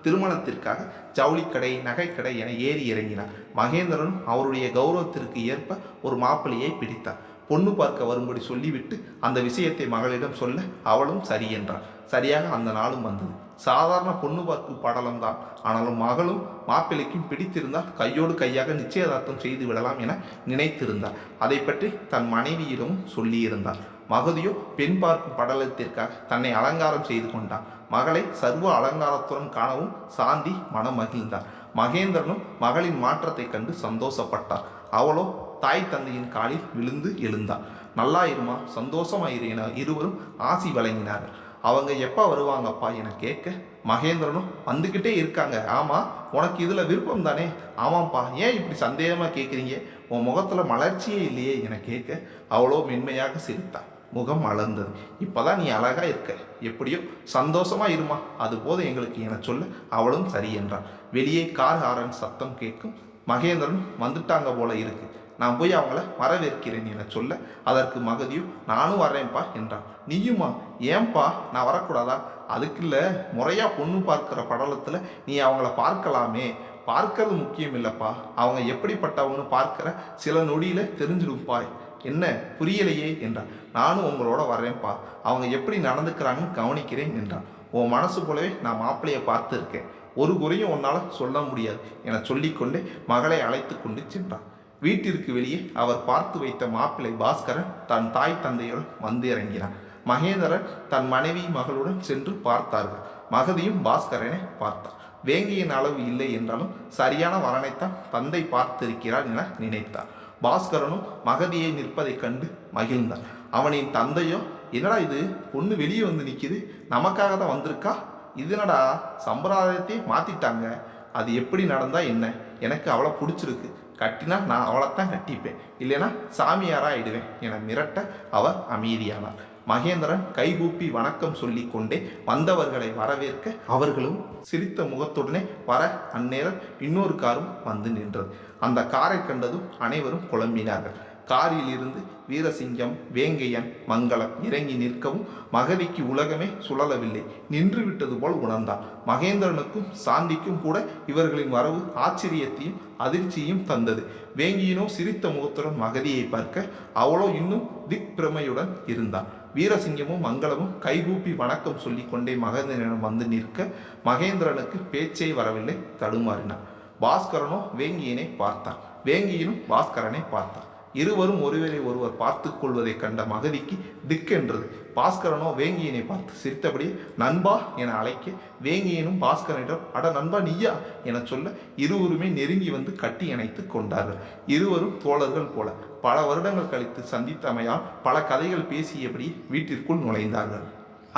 திருமணத்திற்காக ஜவுளிக்கடை, நகைக்கடை என ஏறி இறங்கினார். மகேந்திரனும் அவருடைய கௌரவத்திற்கு ஏற்ப ஒரு மாப்பிள்ளையை பிடித்தார். பொண்ணு பார்க்க வரும்படி சொல்லிவிட்டு அந்த விஷயத்தை மகளிடம் சொல்ல அவளும் சரி என்றார். சரியாக அந்த நாளும் வந்தது. சாதாரண பொண்ணு பார்க்கும் படலம் தான், ஆனாலும் மகளும் மாப்பிள்ளைக்கும் பிடித்திருந்தால் கையோடு கையாக நிச்சயதார்த்தம் செய்து விடலாம் என நினைத்திருந்தார். அதை பற்றி தன் மனைவியிடமும் சொல்லியிருந்தார். மகதியோ பெண் பார்க்கும் படலத்திற்காக தன்னை அலங்காரம் செய்து கொண்டார். மகளை சர்வ அலங்காரத்துடன் காணவும் சாந்தி மனம் மகிழ்ந்தார். மகேந்திரனும் மகளின் மாற்றத்தை கண்டு சந்தோஷப்பட்டார். அவளோ தாய் தந்தையின் காலில் விழுந்து எழுந்தார். நல்லா இருமா, சந்தோஷமாயிரு என இருவரும் ஆசி வழங்கினார்கள். அவங்க எப்போ வருவாங்கப்பா என கேட்க மகேந்திரனும் வந்துக்கிட்டே இருக்காங்க. ஆமாம், உனக்கு இதில் விருப்பம் தானே? ஆமாம்ப்பா. ஏன் இப்படி சந்தேகமாக கேட்குறீங்க? உன் முகத்தில் மலர்ச்சியே இல்லையே என கேட்க அவளோ மென்மையாக சிரித்தாள். முகம் மலர்ந்தது. இப்போதான் நீ அழகா இருக்க, எப்படியோ சந்தோஷமா இருமா, அது போதும் எங்களுக்கு என சொல்ல அவளும் சரி என்றாள். வெளியே கார் ஹாரன் சத்தம் கேட்கும். மகேந்திரன் வந்துட்டாங்க போல இருக்கு, நான் போய் அவங்கள வரவேற்கிறேன் என சொல்ல அதற்கு மகதியும் நானும் வர்றேன்ப்பா என்றான். நீயுமா? ஏன்பா, நான் வரக்கூடாதா? அதுக்கு இல்லை, முறையாக பொண்ணு பார்க்குற படலத்தில் நீ அவங்கள பார்க்கலாமே. பார்க்கறது முக்கியம் இல்லைப்பா, அவங்க எப்படிப்பட்டவங்கன்னு பார்க்குற சில நொடியில் தெரிஞ்சிடும்ப்பா. என்ன புரியலையே என்றான். நானும் உங்களோட வர்றேன்ப்பா, அவங்க எப்படி நடந்துக்கிறாங்கன்னு கவனிக்கிறேன் என்றான். உன் மனசு போலவே நான் மாப்பிள்ளையை பார்த்துருக்கேன், ஒரு குறையும் உன்னால் சொல்ல முடியாது என சொல்லிக்கொண்டே மகளை அழைத்து கொண்டு சென்றான். வீட்டிற்கு வெளியே அவர் பார்த்து வைத்த மாப்பிள்ளை பாஸ்கரன் தன் தாய் தந்தையுடன் வந்து இறங்கினான். மகேந்திரன் தன் மனைவி மகளுடன் சென்று பார்த்தார்கள். மகதியும் பாஸ்கரனை பார்த்தார். வேங்கியின் அளவு இல்லை என்றாலும் சரியான வரனைத்தான் தந்தை பார்த்திருக்கிறார் என நினைத்தார். பாஸ்கரனும் மகதியை நிற்பதைக் கண்டு மகிழ்ந்தார். அவனின் தந்தையோ, என்னடா இது, பொண்ணு வெளியே வந்து நிற்கிது, நமக்காக தான் வந்திருக்கா, இது என்னடா சம்பிரதாயத்தையே மாற்றிட்டாங்க, அது எப்படி நடந்தா என்ன, எனக்கு அவளை பிடிச்சிருக்கு, கட்டினா நான் அவளைத்தான் கட்டிப்பேன், இல்லைனா சாமியாரா ஆயிடுவேன் என மிரட்ட அவர் அமைதியானார். மகேந்திரன் கைகூப்பி வணக்கம் சொல்லி கொண்டே வந்தவர்களை வரவேற்க அவர்களும் சிரித்த முகத்துடனே வர அந்நேரம் இன்னொரு காரும் வந்து நின்றது. அந்த காரை கண்டதும் அனைவரும் குழம்பினார்கள். காரில் இருந்து வீரசிங்கம், வேங்கையன், மங்களம் இறங்கி நிற்கவும் மகதிக்கு உலகமே சுழலவில்லை, நின்று விட்டது போல் உணர்ந்தார். மகேந்திரனுக்கும் சாந்திக்கும் கூட இவர்களின் வரவு ஆச்சரியத்தையும் அதிர்ச்சியையும் தந்தது. வேங்கியினோ சிரித்த முகத்துடன் மகதியை பார்க்க அவளோ இன்னும் திக் பிரமையுடன் இருந்தார். வீரசிங்கமும் மங்களமும் கைகூப்பி வணக்கம் சொல்லி கொண்டே மகேந்திரனிடம் வந்து நிற்க மகேந்திரனுக்கு பேச்சே வரவில்லை, தடுமாறினார். பாஸ்கரனோ வேங்கியனை பார்த்தார், வேங்கியனும் பாஸ்கரனை பார்த்தார். இருவரும் ஒருவரை ஒருவர் பார்த்து கொள்வதை கண்ட மகதிக்கு திக்கென்றது. பாஸ்கரனோ வேங்கியனை பார்த்து சிரித்தபடி நண்பா என அழைக்க வேங்கியனும் பாஸ்கரனிடம் அட நண்பா நீயா என சொல்ல இருவருமே நெருங்கி வந்து கட்டி அணைத்து கொண்டார்கள். இருவரும் தோழர்கள் போல பல வருடங்கள் கழித்து சந்தித்தமையால் பல கதைகள் பேசியபடி வீட்டிற்குள் நுழைந்தார்கள்.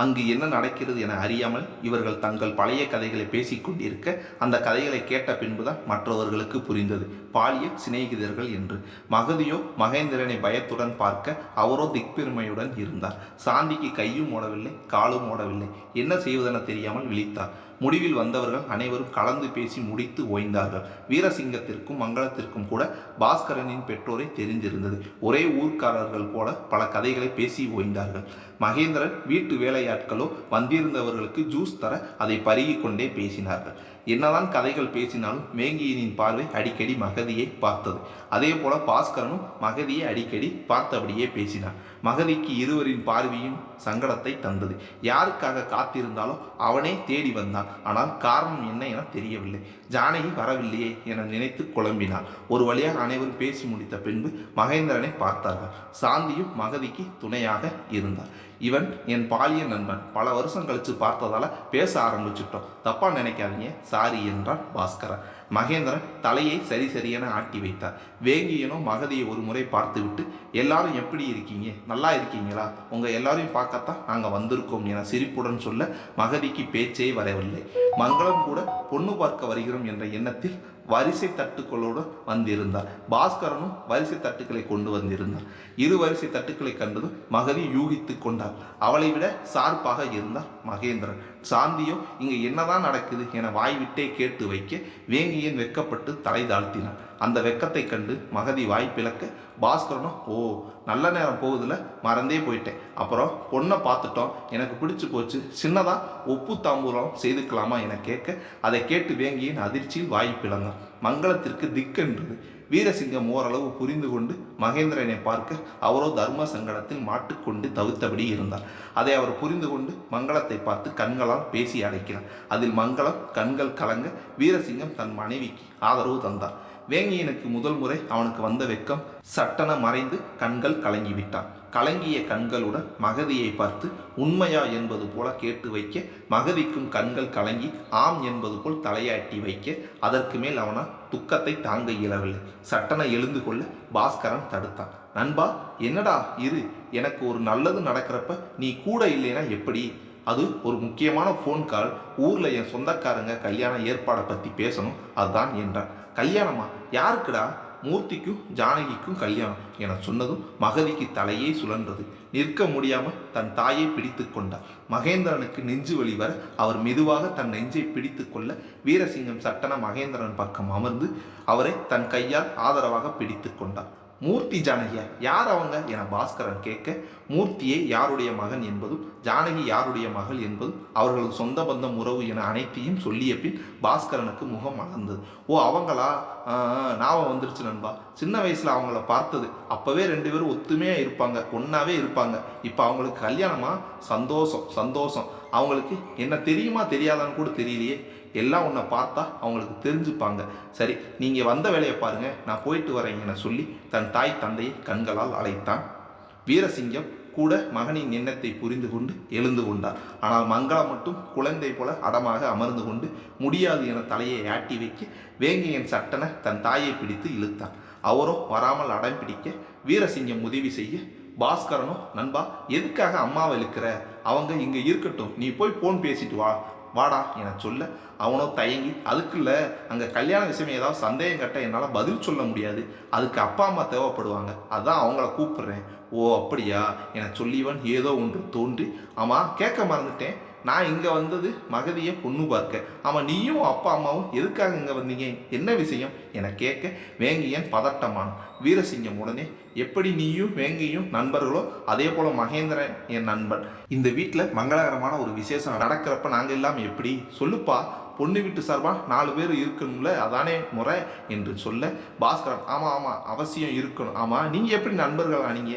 அங்கு என்ன நடக்கிறது என அறியாமல் இவர்கள் தங்கள் பழைய கதைகளை பேசிக்கொண்டிருக்க அந்த கதைகளை கேட்ட பின்புதான் மற்றவர்களுக்கு புரிந்தது பாலிய சிநேகிதர்கள் என்று. மகதியோ மகேந்திரனை பயத்துடன் பார்க்க அவரோ திக்பெருமையுடன் இருந்தார். சாந்திக்கு கையும் ஓடவில்லை, காலும் ஓடவில்லை, என்ன செய்வதென தெரியாமல் விழித்தார். முடிவில் வந்தவர்கள் அனைவரும் கலந்து பேசி முடித்து ஓய்ந்தார்கள். வீரசிங்கத்திற்கும் மங்களத்திற்கும் கூட பாஸ்கரனின் பெற்றோரை தெரிந்திருந்தது. ஒரே ஊர்க்காரர்கள் போல பல கதைகளை பேசி ஓய்ந்தார்கள். மகேந்திரன் வீட்டு வேலையாட்களோ வந்திருந்தவர்களுக்கு ஜூஸ் தர அதை பருகி கொண்டே பேசினார்கள். என்னதான் கதைகள் பேசினாலும் வேங்கியனின் பார்வை அடிக்கடி மகதியை பார்த்தது. அதே போல பாஸ்கரனும் மகதியை அடிக்கடி பார்த்தபடியே பேசினார். மகதிக்கு இருவரின் பார்வையும் சங்கடத்தை தந்தது. யாருக்காக காத்திருந்தாலோ அவனே தேடி வந்தான். ஆனால் காரணம் என்ன என தெரியவில்லை. ஜானகி வரவில்லையே என நினைத்து குழம்பினார். ஒரு வழியாக அனைவரும் பேசி முடித்த பின்பு மகேந்திரனை பார்த்தார்கள். சாந்தியும் மகதிக்கு துணையாக இருந்தார். இவன் என் பாலிய நண்பன், பல வருஷம் கழித்து பார்த்ததால பேச ஆரம்பிச்சுட்டோம், தப்பா நினைக்காதீங்க, சாரி என்றான் பாஸ்கரன். மகேந்திரன் தலையை சரி சரியென ஆட்டி வைத்தார். வேங்கியனோ மகதியை ஒரு முறை பார்த்துவிட்டு எல்லாரும் எப்படி இருக்கீங்க, நல்லா இருக்கீங்களா, உங்கள் எல்லாரையும் பார்க்கத்தான் நாங்கள் வந்திருக்கோம் என சிரிப்புடன் சொல்ல மகதிக்கு பேச்சே வரவில்லை. மங்களம் கூட பொண்ணு பார்க்க வருகிறோம் என்ற எண்ணத்தில் வரிசை தட்டுக்களோடு வந்திருந்தார். பாஸ்கரனும் வரிசை தட்டுக்களை கொண்டு வந்திருந்தார். இரு வரிசை தட்டுக்களை கண்டதும் மகதி யூகித்து கொண்டார். அவளை விட சார்பாக இருந்தார் மகேந்திரன். சாந்தியோ இங்கு என்னதான் நடக்குது என வாய்விட்டே கேட்டு வைக்க வேங்கியன் வெக்கப்பட்டு தலை தாழ்த்தினார். அந்த வெக்கத்தை கண்டு மகதி வாய் பிளக்க பாஸ்கரனோ ஓ நல்ல நேரம் போகுதுல, மறந்தே போயிட்டேன், அப்புறம் பொண்ணை பார்த்துட்டோம், எனக்கு பிடிச்சு போச்சு, சின்னதாக ஒப்பு தாம்பூலம் செய்துக்கலாமா என கேட்க அதை கேட்டு வேங்கியின் அதிர்ச்சியில் வாய் பிளந்தார். மங்களத்திற்கு திக்கென்றது. வீரசிங்கம் ஓரளவு புரிந்து கொண்டு மகேந்திரனை பார்க்க அவரோ தர்ம சங்கடத்தில் மாட்டுக்கொண்டு தவித்தபடி இருந்தார். அதை அவர் புரிந்து கொண்டு மங்களத்தை பார்த்து கண்களால் பேசி அடைக்கிறார். அதில் மங்களம் கண்கள் கலங்க வீரசிங்கம் தன் மனைவிக்கு ஆதரவு தந்தார். வேங்கியனுக்கு முதல் முறை அவனுக்கு வந்த வெக்கம் சட்டென மறைந்து கண்கள் கலங்கிவிட்டான். கலங்கிய கண்களுடன் மகதியை பார்த்து உண்மையா என்பது போல கேட்டு வைக்க மகதிக்கும் கண்கள் கலங்கி ஆம் என்பது போல் தலையாட்டி வைக்க அதற்கு மேல் அவனால் துக்கத்தை தாங்க இயலவில்லை. சட்டென எழுந்து கொள்ள பாஸ்கரன் தடுத்தான். நண்பா என்னடா இரு, எனக்கு ஒரு நல்லது நடக்கிறப்ப நீ கூட இல்லைன்னா எப்படி, அது ஒரு முக்கியமான ஃபோன் கால், ஊரில் என் சொந்தக்காரங்க கல்யாண ஏற்பாடை பற்றி பேசணும், அதுதான் என்றான். கல்யாணமா, யாருக்குடா, மூர்த்திக்கும் ஜானகிக்கும் கல்யாணம் என சொன்னதும் மகதிக்கு தலையே சுழன்றது. நிற்க முடியாமல் தன் தாயை பிடித்து கொண்டார். மகேந்திரனுக்கு நெஞ்சு வலி வர அவர் மெதுவாக தன் நெஞ்சை பிடித்து கொள்ள வீரசிங்கம் சட்டென மகேந்திரன் பக்கம் அமர்ந்து அவரை தன் கையால் ஆதரவாக பிடித்து கொண்டார். மூர்த்தி ஜானகியா, யார் அவங்க என பாஸ்கரன் கேட்க, மூர்த்தியே யாருடைய மகன் என்பதும் ஜானகி யாருடைய மகள் என்பதும் அவர்களது சொந்த பந்தம் உறவு என அனைத்தையும் சொல்லிய பின் பாஸ்கரனுக்கு முகம் மலர்ந்தது. ஓ, அவங்களா? ஞாபகம் வந்துருச்சு நண்பா. சின்ன வயசுல அவங்கள பார்த்தது. அப்பவே 2 பேரும் ஒத்துமையா இருப்பாங்க, ஒன்னாவே இருப்பாங்க. இப்போ அவங்களுக்கு கல்யாணமா? சந்தோஷம் சந்தோஷம். அவங்களுக்கு என்ன தெரியுமா தெரியாதான்னு கூட தெரியலையே. எல்லாம் உன்னை பார்த்தா அவங்களுக்கு தெரிஞ்சுப்பாங்க. சரி, நீங்கள் வந்த வேலையை பாருங்க, நான் போயிட்டு வரேன் என சொல்லி தன் தாய் தந்தையை கண்களால் அழைத்தான். வீரசிங்கம் கூட மகனின் எண்ணத்தை புரிந்து கொண்டு எழுந்து கொண்டார். ஆனால் மங்களம் மட்டும் குழந்தை போல அடமாக அமர்ந்து கொண்டு முடியாது என தலையை ஆட்டி வைக்க வேங்கையன் சட்டென தன் தாயை பிடித்து இழுத்தான். அவரோ வராமல் அடம் பிடிக்க வீரசிங்கம் உதவி செய்ய, பாஸ்கரனோ, நண்பா எதுக்காக அம்மாவை இழுக்கிற, அவங்க இங்கே இருக்கட்டும், நீ போய் போன் பேசிட்டு வாடா என சொல்ல, அவனோ தயங்கி, அதுக்குள்ள அங்கே கல்யாண விஷயம் ஏதாவது சந்தேகம் கட்ட என்னால் பதில் சொல்ல முடியாது, அதுக்கு அப்பா அம்மா தேவைப்படுவாங்க, அதான் அவங்கள கூப்பிடுறேன். ஓ அப்படியா என சொல்லிவன் ஏதோ ஒன்று தோன்றி, ஆமாம் கேட்க மறந்துட்டேன், நான் இங்கே வந்தது மகதியை பொண்ணு பார்க்க. ஆமாம், நீயும் அப்பா அம்மாவும் எதுக்காக இங்கே வந்தீங்க, என்ன விஷயம் என கேட்க வேங்கையன் பதட்டமான். வீரசிங்கம் உடனே, எப்படி நீயும் வேங்கையும் நண்பர்களோ அதே போல மகேந்திரன் என் நண்பன். இந்த வீட்டில் மங்களகரமான ஒரு விசேஷம் நடக்கிறப்ப நாங்கள் எல்லாம் எப்படி சொல்லுப்பா, பொண்ணு வீட்டு சார்பாக 4 பேர் இருக்கணும்ல, அதானே முறை என்று சொல்ல, பாஸ்கரன் ஆமாம் அவசியம் இருக்கணும். ஆமாம், நீங்கள் எப்படி நண்பர்கள் ஆனீங்க,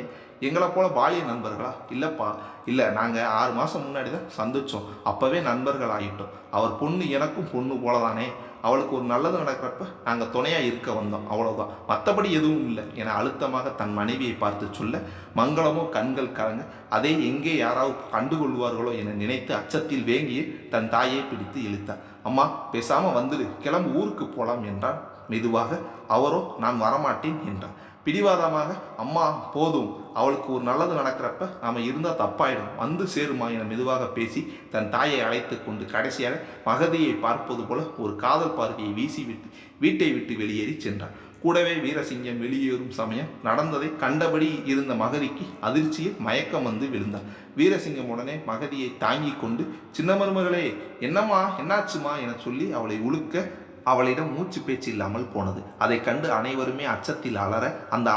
எங்களை போல பாலிய நண்பர்களா? இல்லைப்பா, இல்லை, நாங்கள் 6 மாதம் முன்னாடி தான் சந்தித்தோம், அப்போவே நண்பர்கள் ஆகிட்டோம். அவர் பொண்ணு எனக்கும் பொண்ணு போல தானே, அவளுக்கு ஒரு நல்லது நடக்கிறப்ப நாங்கள் துணையாக இருக்க வந்தோம், அவ்வளோதான், மற்றபடி எதுவும் இல்லை என அழுத்தமாக தன் மனைவியை பார்த்து சொல்ல, மங்களமோ கண்கள் கலங்க, அதை எங்கே யாராவது கண்டுகொள்வார்களோ என நினைத்து அச்சத்தில் வேங்கியே தன் தாயை பிடித்து இழுத்தார். அம்மா பேசாமல் வந்துடு, கிளம்பு, ஊருக்கு போகலாம் என்றான் மெதுவாக. அவரோ நான் வரமாட்டேன் என்றார் பிடிவாதமாக. அம்மா போதும், அவளுக்கு ஒரு நல்லது நடக்கிறப்ப நாம் இருந்தால் தப்பாயிடும், வந்து சேருமா என மெதுவாக பேசி தன் தாயை அழைத்து கொண்டு கடைசியாக மகதியை பார்ப்பது போல ஒரு காதல் பார்வையை வீசிவிட்டு வீட்டை விட்டு வெளியேறி சென்றார். கூடவே வீரசிங்கம் வெளியேறும் சமயம் நடந்ததை கண்டபடி இருந்த மகதிக்கு அதிர்ச்சியில் மயக்கம் வந்து விழுந்தார். வீரசிங்கம் உடனே மகதியை தாங்கி கொண்டு, சின்ன மருமகளே என்னம்மா என்னாச்சுமா என சொல்லி அவளை உழுக்க, அவளிடம் மூச்சு பேச்சு இல்லாமல் போனது. அதை கண்டு அனைவருமே அச்சத்தில் அலற, அந்த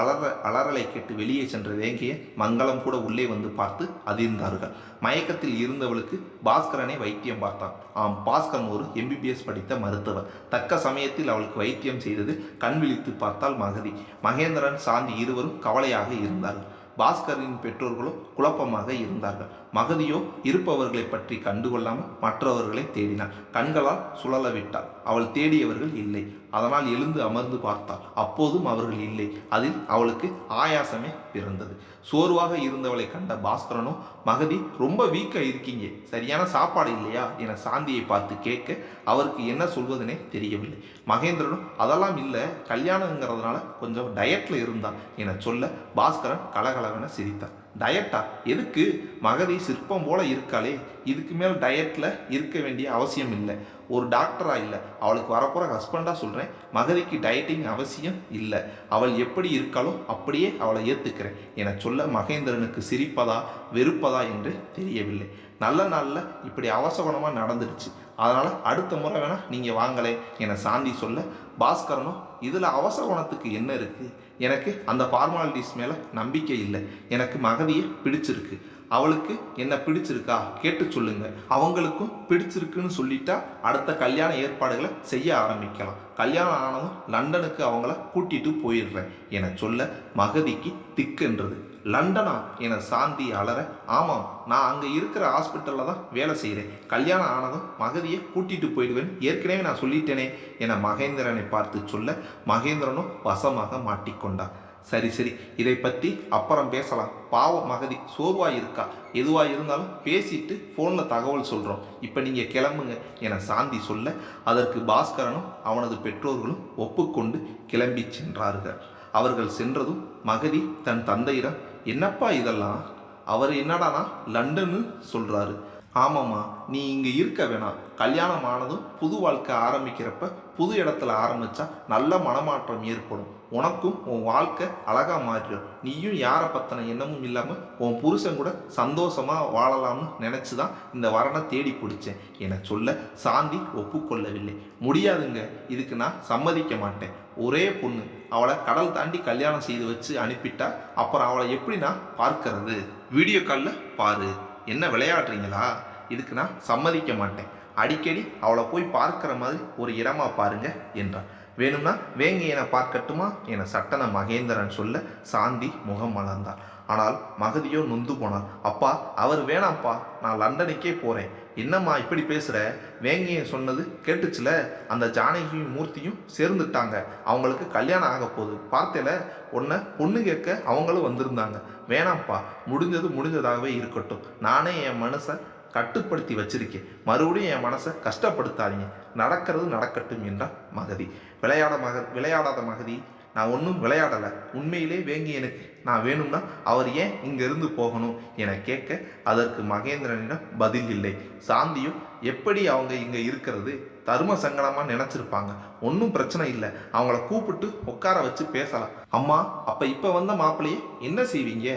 அலறலை கேட்டு வெளியே சென்ற வேங்கையை மங்களம் கூட உள்ளே வந்து பார்த்து அதிர்ந்தார்கள். மயக்கத்தில் இருந்தவளுக்கு பாஸ்கரனை வைத்தியம் பார்த்தான். ஆம், பாஸ்கரன் ஒரு MBBS படித்த மருத்துவர். தக்க சமயத்தில் அவளுக்கு வைத்தியம் செய்தது. கண் விழித்து பார்த்தால் மகதி. மகேந்திரன் சாந்தி இருவரும் கவலையாக இருந்தார்கள். பாஸ்கரின் பெற்றோர்களோ குழப்பமாக இருந்தார்கள். மகதியோ இருப்பவர்களை பற்றி கண்டுகொள்ளாமல் மற்றவர்களை தேடினாள். கண்களால் சுழல விட்டாள். அவள் தேடியவர்கள் இல்லை. அதனால் எழுந்து அமர்ந்து பார்த்தாள். அப்போதும் அவர்கள் இல்லை. அதில் அவளுக்கு ஆயாசமே பிறந்தது. சோர்வாக இருந்தவளை கண்ட பாஸ்கரனோ, மகதி ரொம்ப வீக்காக இருக்கீங்க, சரியான சாப்பாடு இல்லையா என சாந்தியை பார்த்து கேட்க, அவருக்கு என்ன சொல்வதுனே தெரியவில்லை. மகேந்திரனும் அதெல்லாம் இல்லை, கல்யாணங்கிறதுனால கொஞ்சம் டயட்டில் இருந்தான் என சொல்ல, பாஸ்கரன் கலகலவென சிரித்தான். டயட்டா? எதுக்கு? மகதி சிற்பம் போல இருக்காளே, இதுக்கு மேல் டயட்டில் இருக்க வேண்டிய அவசியம் இல்லை. ஒரு டாக்டரா இல்லை, அவளுக்கு வரப்போகிற ஹஸ்பண்டாக சொல்கிறேன், மகதிக்கு டயட்டிங் அவசியம் இல்லை. அவள் எப்படி இருக்காளோ அப்படியே அவளை ஏற்றுக்கிறேன் என சொல்ல, மகேந்திரனுக்கு சிரிப்பதா வெறுப்பதா என்று தெரியவில்லை. நல்ல நாளில் இப்படி அவசகுணமாக நடந்துடுச்சு, அதனால் அடுத்த முறை வேணால் நீங்கள் வாங்கலே என சாந்தி சொல்ல, பாஸ்கரனும் இதில் அவசகுணத்துக்கு என்ன இருக்குது, எனக்கு அந்த ஃபார்மாலிட்டிஸ் மேலே நம்பிக்கை இல்லை, எனக்கு மகதியை பிடிச்சிருக்கு, அவளுக்கு என்ன பிடிச்சிருக்கா கேட்டு சொல்லுங்க, அவங்களுக்கும் பிடிச்சிருக்குன்னு சொல்லிட்டா அடுத்த கல்யாண ஏற்பாடுகளை செய்ய ஆரம்பிக்கலாம், கல்யாணம் ஆனதும் லண்டனுக்கு அவங்கள கூட்டிட்டு போயிடுறேன் என சொல்ல, மகதிக்கு திக்கென்றது. லண்டனா என சாந்தி அலற, ஆமாம், நான் அங்கே இருக்கிற ஹாஸ்பிட்டலில் தான் வேலை செய்கிறேன், கல்யாணம் ஆனதும் மகதியை கூட்டிகிட்டு போயிடுவேன், ஏற்கனவே நான் சொல்லிட்டேனே என மகேந்திரனை பார்த்து சொல்ல, மகேந்திரனும் வசமாக மாட்டிக்கொண்டான். சரி இதை பற்றி அப்புறம் பேசலாம், பாவம் மகதி சோர்வாக இருக்கா, எதுவாக இருந்தாலும் பேசிட்டு ஃபோனில் தகவல் சொல்கிறோம், இப்போ நீங்கள் கிளம்புங்க என சாந்தி சொல்ல, அதற்கு பாஸ்கரனும் அவனது பெற்றோர்களும் ஒப்புக்கொண்டு கிளம்பி சென்றார்கள். அவர்கள் சென்றதும் மகதி தன் தந்தையிடம், என்னப்பா இதெல்லாம், அவர் என்னடானா லண்டன்னு சொல்கிறாரு, ஆமாம்மா, நீ இங்கே இருக்க வேணாம். கல்யாணம் ஆனதும் புது வாழ்க்கை ஆரம்பிக்கிறப்ப புது இடத்துல ஆரம்பித்தா நல்ல மனமாற்றம் ஏற்படும். உனக்கும் உன் வாழ்க்கை அழகாக மாறிடும். நீயும் யாரை பற்றின எண்ணமும் இல்லாமல் உன் புருஷன் கூட சந்தோஷமாக வாழலாம்னு நினச்சி தான் இந்த வரனை தேடி பிடிச்சேன் என சொல்ல சாந்தி ஒப்புக்கொள்ளவில்லை. முடியாதுங்க, இதுக்கு நான் சம்மதிக்க மாட்டேன். ஒரே பொண்ணு, அவளை கடல் தாண்டி கல்யாணம் செய்து வச்சு அனுப்பிட்டா அப்புறம் அவளை எப்படி நான் பார்க்கறது? வீடியோ காலில் பாரு. என்ன விளையாடுறீங்களா? இதுக்கு நான் சம்மதிக்க மாட்டேன். அடிக்கடி அவளை போய் பார்க்குற மாதிரி ஒரு இடமா பாருங்க என்றான். வேணும்னா வேங்கையனை பார்க்கட்டுமா என சட்டன மகேந்திரன் சொல்ல சாந்தி முகம் மலர்ந்தாள். ஆனால் மகதியோ நொந்து போனாள். அப்பா, அவர் வேணாம்ப்பா, நான் லண்டனுக்கே போகிறேன். என்னம்மா இப்படி பேசுகிற? வேங்கையன் சொன்னது கேட்டுச்சுல, அந்த ஜானகியும் மூர்த்தியும் சேர்ந்துட்டாங்க. அவங்களுக்கு கல்யாணம் ஆக போகுது. பார்த்தேல, உன்னை பொண்ணு கேட்க அவங்களும் வந்திருந்தாங்க. வேணாம்ப்பா, முடிஞ்சது முடிஞ்சதாகவே இருக்கட்டும். நானே என் மனசை கட்டுப்படுத்தி வச்சிருக்கேன். மறுபடியும் என் மனசை கஷ்டப்படுத்தாதீங்க. நடக்கிறது நடக்கட்டும் என்றால் மகதி. விளையாடாத மகதி, நான் ஒன்றும் விளையாடலை. உண்மையிலே வேங்கியனுக்கு நான் வேணும்னா அவர் ஏன் இங்கிருந்து போகணும் என கேட்க அதற்கு மகேந்திரனிடம் பதில் இல்லை. சாந்தியும் எப்படி அவங்க இங்கே இருக்கிறது தர்ம சங்கடமாக நினச்சிருப்பாங்க. ஒன்றும் பிரச்சனை இல்லை, அவங்கள கூப்பிட்டு உட்கார வச்சு பேசலாம். அம்மா, அப்போ இப்போ வந்த மாப்பிள்ளையே என்ன செய்வீங்க?